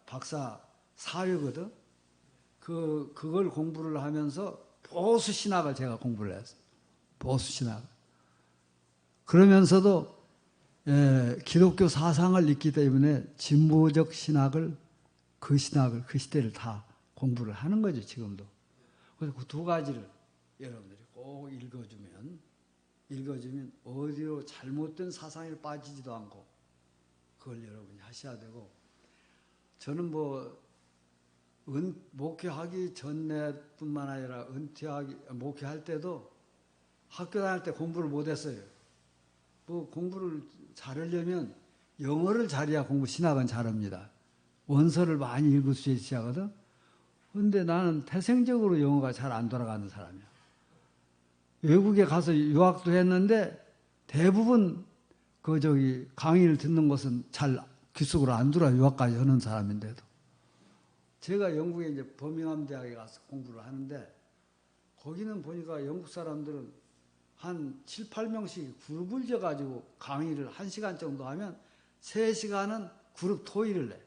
박사 사회거든. 그걸 공부를 하면서 보수신학을 제가 공부를 했어요. 보수신학. 그러면서도 기독교 사상을 읽기 때문에 진보적 신학을 그 시대를 다 공부를 하는 거죠, 지금도. 그래서 그 두 가지를 여러분들이 꼭 읽어주면 어디로 잘못된 사상에 빠지지도 않고 그걸 여러분이 하셔야 되고, 저는 목회하기 전에뿐만 아니라 목회할 때도 학교 다닐 때 공부를 못했어요. 공부를 잘하려면 영어를 잘해야 신학은 잘합니다. 원서를 많이 읽을 수 있어야 하거든. 그런데 나는 태생적으로 영어가 잘 안 돌아가는 사람이야. 외국에 가서 유학도 했는데 대부분 강의를 듣는 것은 잘 귀속으로 안 들어요. 유학까지 하는 사람인데도. 제가 영국에 이제 버밍엄 대학에 가서 공부를 하는데, 거기는 보니까 영국 사람들은 한 7, 8명씩 그룹을 져가지고 강의를 1시간 정도 하면 3시간은 그룹 토의를 내.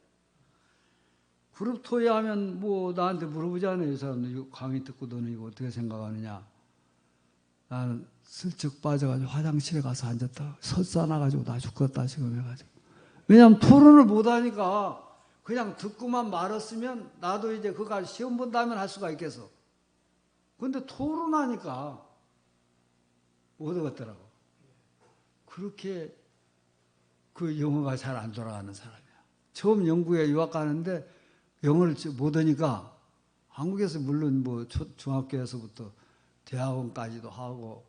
그룹 토의하면 나한테 물어보잖아요. 이 사람들 이거 강의 듣고 너는 이거 어떻게 생각하느냐. 나는 슬쩍 빠져가지고 화장실에 가서 앉았다. 설사나가지고 나 죽겠다 지금 해가지고. 왜냐하면 토론을 못하니까 그냥 듣고만 말았으면 나도 이제 그거 가지고 시험 본다면 할 수가 있겠어. 근데 토론하니까 못 얻었더라고. 그렇게 그 영어가 잘 안 돌아가는 사람이야. 처음 영국에 유학 가는데 영어를 못하니까 한국에서 물론 중학교에서부터 대학원까지도 하고,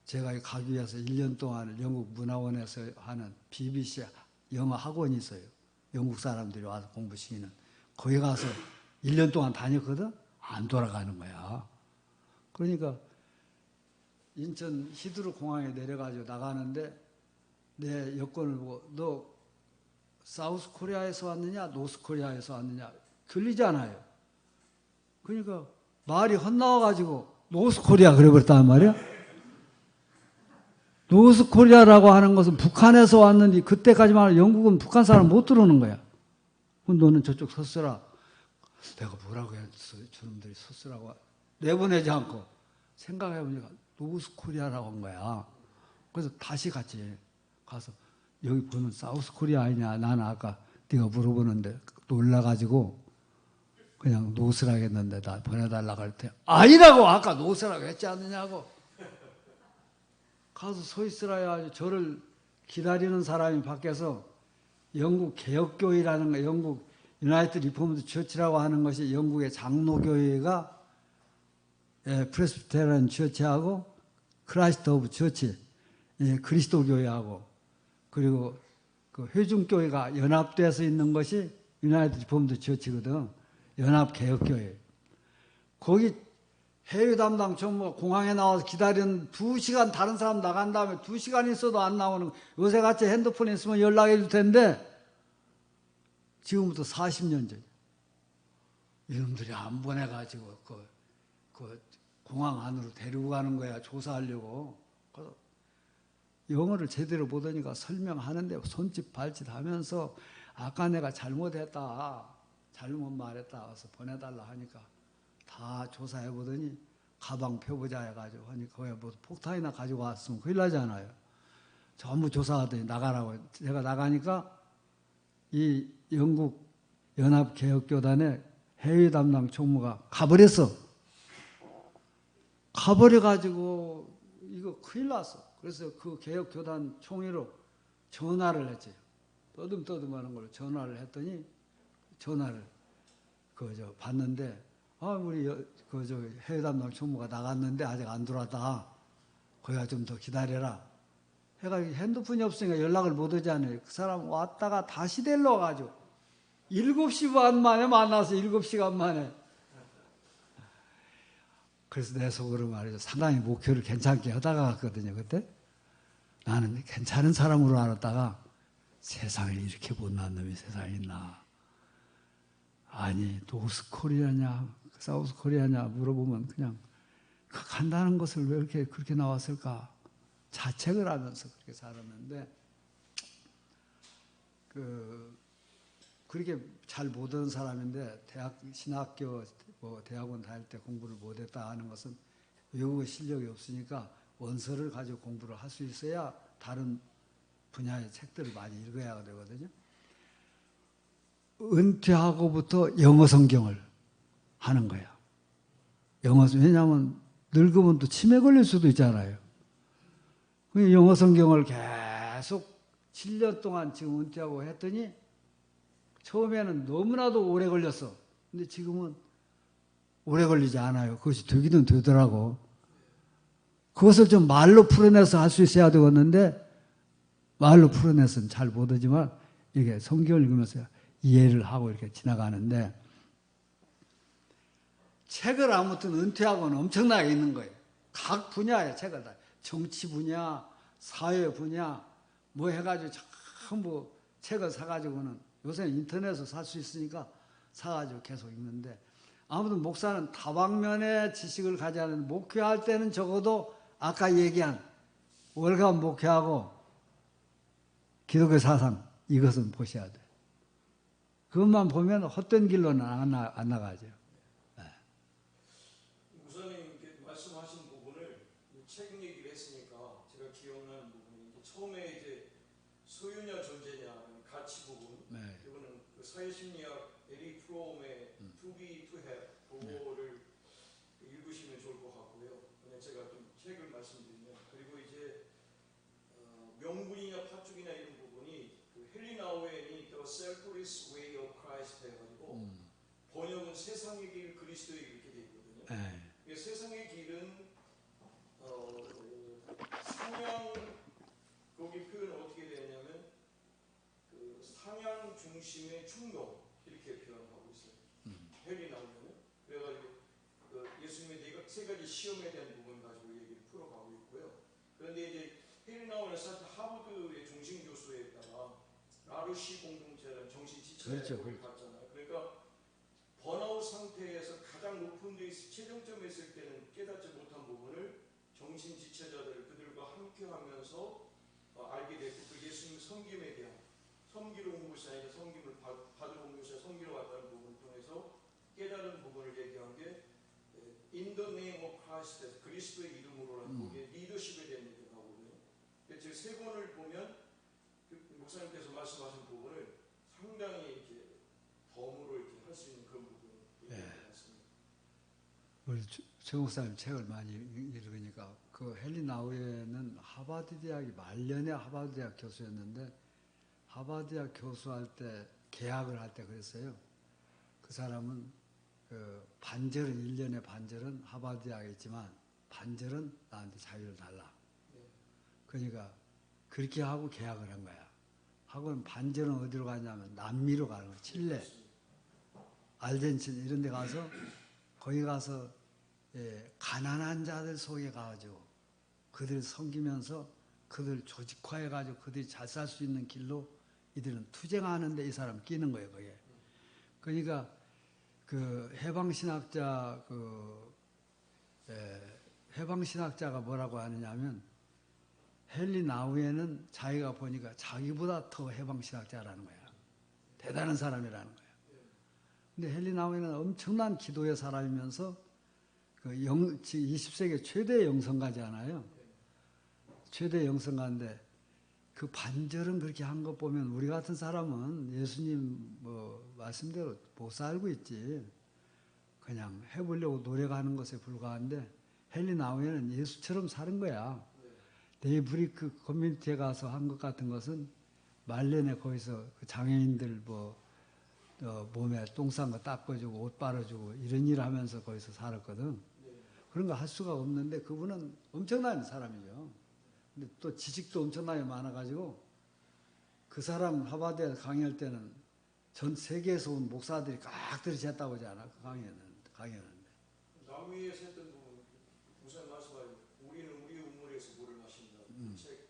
제가 가기 위해서 1년 동안 영국 문화원에서 하는 BBC 영어 학원이 있어요. 영국 사람들이 와서 공부시키는. 거기 가서 1년 동안 다녔거든? 안 돌아가는 거야. 그러니까 인천 히드로 공항에 내려가지고 나가는데 내 여권을 보고 너 사우스 코리아에서 왔느냐 노스 코리아에서 왔느냐 들리잖아요. 그러니까 말이 헛나와가지고 노스 코리아 그래버렸단 말이야. 노스 코리아라고 하는 것은 북한에서 왔는데, 그때까지만 해도 영국은 북한 사람 못 들어오는 거야. 그럼 너는 저쪽 섰으라. 내가 뭐라고 했어? 저놈들이 섰으라고 내보내지 않고 생각해보니까 노스 코리아라고 한 거야. 그래서 다시 가서 여기 보면 사우스 코리아 아니냐. 나는 아까 네가 물어보는데 놀라가지고 그냥 노스라고 했는데 나 보내달라고 할 때 아니라고 아까 노스라고 했지 않느냐고. 가서 서 있으라야. 저를 기다리는 사람이 밖에서 영국 개혁교회라는 거, 영국 유나이티드 리포먼트 처치라고 하는 것이 영국의 장로교회가 프레스비테리안 처치하고 크라이스트 오브 처치, 그리스도교회하고, 그리고 그 회중교회가 연합돼서 있는 것이 유나이티드 리포먼트 처치거든. 연합개혁교회. 거기 해외 담당 총무가 공항에 나와서 기다리는 2시간 다른 사람 나간 다음에 2시간 있어도 안 나오는, 요새같이 핸드폰 있으면 연락해 줄 텐데 지금부터 40년 전 이놈들이 안 보내가지고 그 공항 안으로 데리고 가는 거야. 조사하려고. 그래서 영어를 제대로 못하니까 설명하는데 손짓 발짓 하면서 아까 내가 잘못했다, 잘못 말했다 해서 보내달라 하니까 다 조사해보더니 가방 펴보자 해가지고 하니까 거기 폭탄이나 가지고 왔으면 큰일 나잖아요. 전부 조사하더니 나가라고. 제가 나가니까 이 영국 연합개혁교단의 해외 담당 총무가 가버렸어. 가버려가지고 이거 큰일 났어. 그래서 그 개혁교단 총회로 전화를 했지. 떠듬떠듬하는 걸로 전화를 했더니 전화를 받는데, 우리 해외 담당 총무가 나갔는데 아직 안 들어왔다. 거기가 좀 더 기다려라. 해가지고 핸드폰이 없으니까 연락을 못 하잖아요. 그 사람 왔다가 다시 데려와가지고 7시 반 만에 만나서 7시간 만에. 그래서 내 속으로 말이죠. 상당히 목표를 괜찮게 하다가 갔거든요. 그때 나는 괜찮은 사람으로 알았다가 세상에 이렇게 못난 놈이 세상에 있나. 아니 노스 코리아냐 사우스 코리아냐 물어보면 그냥 그 간다는 것을 왜 그렇게 나왔을까 자책을 하면서 그렇게 살았는데, 그렇게 잘 못하는 사람인데 신학교 대학원 다닐 때 공부를 못했다 하는 것은 외국어 실력이 없으니까 원서를 가지고 공부를 할 수 있어야 다른 분야의 책들을 많이 읽어야 되거든요. 은퇴하고부터 영어 성경을 하는 거야. 왜냐하면 늙으면 또 치매 걸릴 수도 있잖아요. 영어 성경을 계속 7년 동안 지금 은퇴하고 했더니 처음에는 너무나도 오래 걸렸어. 근데 지금은 오래 걸리지 않아요. 그것이 되기는 되더라고. 그것을 좀 말로 풀어내서 할 수 있어야 되겠는데 말로 풀어내서는 잘 못하지만 이게 성경을 읽으면서 이해를 하고 이렇게 지나가는데 책을 아무튼 은퇴하고는 엄청나게 있는 거예요. 각 분야의 책을 다. 정치 분야, 사회 분야 뭐 해가지고 전부 책을 사가지고는 요새는 인터넷에서 살 수 있으니까 사가지고 계속 읽는데 아무튼 목사는 다방면의 지식을 가져야 하는 목회할 때는 적어도 아까 얘기한 월간 목회하고 기독교 사상 이것은 보셔야 돼요. 그것만 보면 헛된 길로는 안 나가죠. 목사님 말씀하신 부분을 책 얘기를 했으니까 제가 기억나는 부분이 처음에 이제 소유냐 존재냐 가치 부분, 네. 이거는 그 사회심리학 에릭 프롬의 To Be To Have 그거를 읽으시면 좋을 것 같고요. 그냥 제가 좀 책을 말씀드리면 그리고 이제 명분이냐 파죽이냐 이런 부분이 그 헨리 나우엔이 The Selfless Way of Christ 해가지고 번역은 세상의 길 그리스도의 길 이렇게 돼 있거든요. 네. 세상의 길은 상향 거기 표현은 어떻게 되냐면 그 상향 중심의 충동 이렇게 표현하고 있어요. 헬이 나오면은 그래가지고 그 예수님의 세 가지 시험에 대한 부분 가지고 얘기를 풀어가고 있고요. 그런데 이제 헬이 나오는 사실 하버드의 중심 교수에다가 라르시 공동체라는 정신 지체를 갔잖아요. 그러니까 번아웃 상태에서 가장 높은 데 최정점에 있을 때는 깨닫지 못한 부분을 정신 지체자들 그들과 함께하면서 알게 됐고 그 예수님 섬김에 대한 섬기러 온 것이 아니라 섬김을 받으러 온 것이 아니라 섬기러 왔다는 부분을 통해서 깨달은 부분을 얘기한 게 In the name of Christ 그리스도의 이름으로라는 거기에 리더십에 대한 얘기를 하거든요. 제 세 권을 보면 목사님께서 말씀하신 부분을 상당히 이렇게 덤으로 이렇게 할 수 있는 그런 부분이 있는 것 같습니다. 우리 최 목사님 책을 많이 읽으니까 그 헨리 나우엔은 하버드 대학이 말년에 하버드 대학 교수였는데 하버드 대학 교수할 때 개학을 할 때 그랬어요. 그 사람은 그 반절은 1년의 반절은 하버드 대학에 있지만 반절은 나한테 자유를 달라. 그러니까 그렇게 하고 개학을 한 거야. 하고는 반절은 어디로 가냐면 남미로 가는 거야. 칠레, 아르헨티나 이런 데 가서 거기 가서 가난한 자들 속에 가가지고 그들 섬기면서 그들 조직화해가지고 그들이 잘 살 수 있는 길로 이들은 투쟁하는데 이 사람 끼는 거예요, 거기에. 그러니까 그 해방신학자가 뭐라고 하느냐면 헨리 나우엔은 자기가 보니까 자기보다 더 해방신학자라는 거야. 대단한 사람이라는 거야. 근데 헨리 나우엔은 엄청난 기도의 사람이면서 그 20세기 최대 영성가잖아요. 최대 영성가인데 그 반절은 그렇게 한 것 보면 우리 같은 사람은 예수님 뭐 말씀대로 못 살고 있지. 그냥 해보려고 노력하는 것에 불과한데 헨리 나우엔은 예수처럼 사는 거야. 데이브리크 커뮤니티에 가서 한 것 같은 것은 말년에 거기서 그 장애인들 몸에 똥 싼 거 닦아주고 옷 빨아주고 이런 일 하면서 거기서 살았거든. 그런 거 할 수가 없는데 그분은 엄청난 사람이죠. 근데 또 지식도 엄청나게 많아가지고 그 사람 하버드에 강의할 때는 전 세계에서 온 목사들이 꽉 들이쳤다고 하지 않아? 그 강의하는데. 나무위에서 했던 부분 무슨 말씀하세요? 우리는 우리의 우물에서 물을 마신다. 책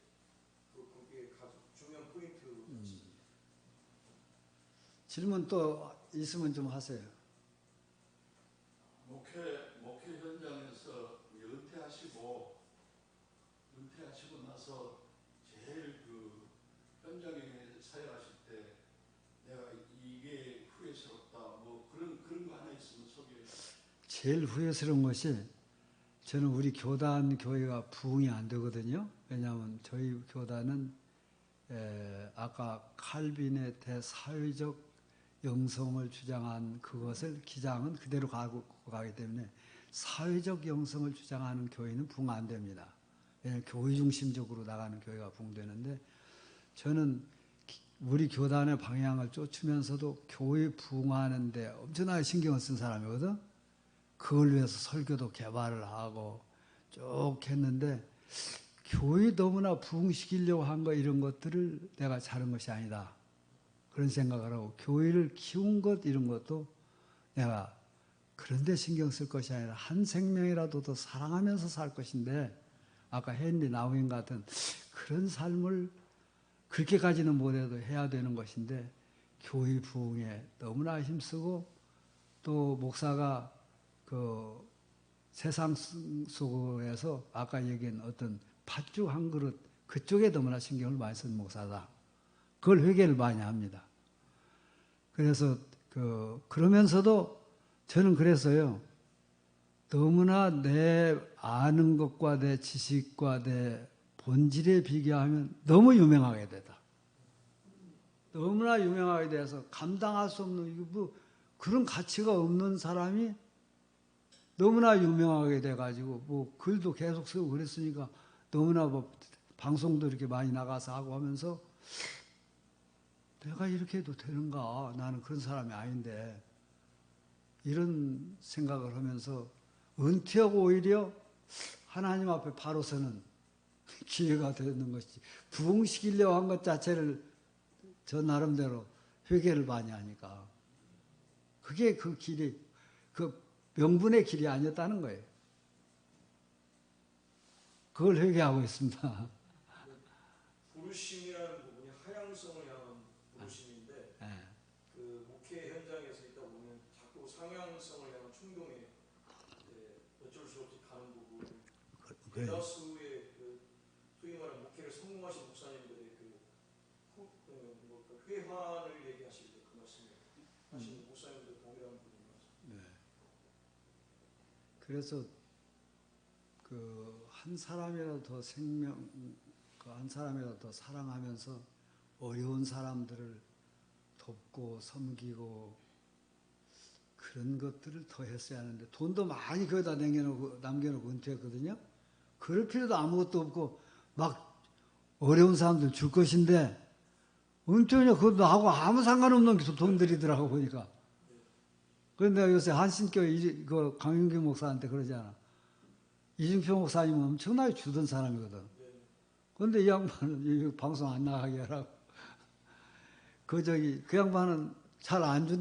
그게 가장 중요한 포인트 같습니다. 질문 또 있으면 좀 하세요. 목회 현장에서 은퇴하시고 나서 제일 그 현장에 사역하실 때 내가 이게 후회스럽다 뭐 그런 거 하나 있으면 소개해. 제일 후회스러운 것이 저는 우리 교회가 부흥이 안 되거든요. 왜냐하면 저희 교단은 아까 칼빈의 대사회적 영성을 주장한 그것을 기장은 그대로 가기 때문에 사회적 영성을 주장하는 교회는 부흥 안 됩니다. 왜냐하면 교회 중심적으로 나가는 교회가 부흥되는데 저는 우리 교단의 방향을 쫓으면서도 교회 부흥하는데 엄청나게 신경을 쓴 사람이거든. 그걸 위해서 설교도 개발을 하고 쭉 했는데 교회 너무나 부흥시키려고 한 거 이런 것들을 내가 잘한 것이 아니다. 그런 생각을 하고 교회를 키운 것 이런 것도 내가 그런 데 신경 쓸 것이 아니라 한 생명이라도 더 사랑하면서 살 것인데 아까 헨리 나우인 같은 그런 삶을 그렇게까지는 못해도 해야 되는 것인데 교회 부흥에 너무나 힘쓰고 또 목사가 그 세상 속에서 아까 얘기한 어떤 팥죽 한 그릇 그쪽에 너무나 신경을 많이 쓴 목사다. 그걸 회개를 많이 합니다. 그래서 그러면서도 저는 그랬어요. 너무나 내 아는 것과 내 지식과 내 본질에 비교하면 너무 유명하게 되다. 너무나 유명하게 돼서 감당할 수 없는 이거 뭐 그런 가치가 없는 사람이 너무나 유명하게 돼가지고 뭐 글도 계속 쓰고 그랬으니까 너무나 뭐 방송도 이렇게 많이 나가서 하고 하면서 내가 이렇게 해도 되는가? 나는 그런 사람이 아닌데 이런 생각을 하면서 은퇴하고 오히려 하나님 앞에 바로 서는 기회가 되는 것이지 부흥시키려고 한 것 자체를 저 나름대로 회개를 많이 하니까 그게 그 길이 그 명분의 길이 아니었다는 거예요. 그걸 회개하고 있습니다. 부르심이라는 부분이 하향성을 향한 부르심인데 네. 그 목회 현장에서 있다 보면 자꾸 상향성을 향한 충동에 어쩔 수 없이 가는 부분. 대다수의 그 소위 말하는 목회를 성공하신 목사님들의 그 회환을 얘기하실 때 그 말씀을 하시는 목사님들 동일한 분인 것 같습니다. 네. 그래서 그 한 사람이라도 더 한 사람이라도 더 사랑하면서 어려운 사람들을 돕고 섬기고 그런 것들을 더 했어야 하는데 돈도 많이 거기다 남겨놓고 은퇴했거든요. 그럴 필요도 아무것도 없고 막 어려운 사람들 줄 것인데 은퇴냐 그것도 하고 아무 상관없는 돈 들이더라고 보니까. 그런데 내가 요새 한신교회 그 강윤규 목사한테 그러잖아. 이중표 목사님은 엄청나게 주던 사람이거든. 그런데 이 양반은 이 방송 안 나가게 하라고. 그 양반은 잘 안 준.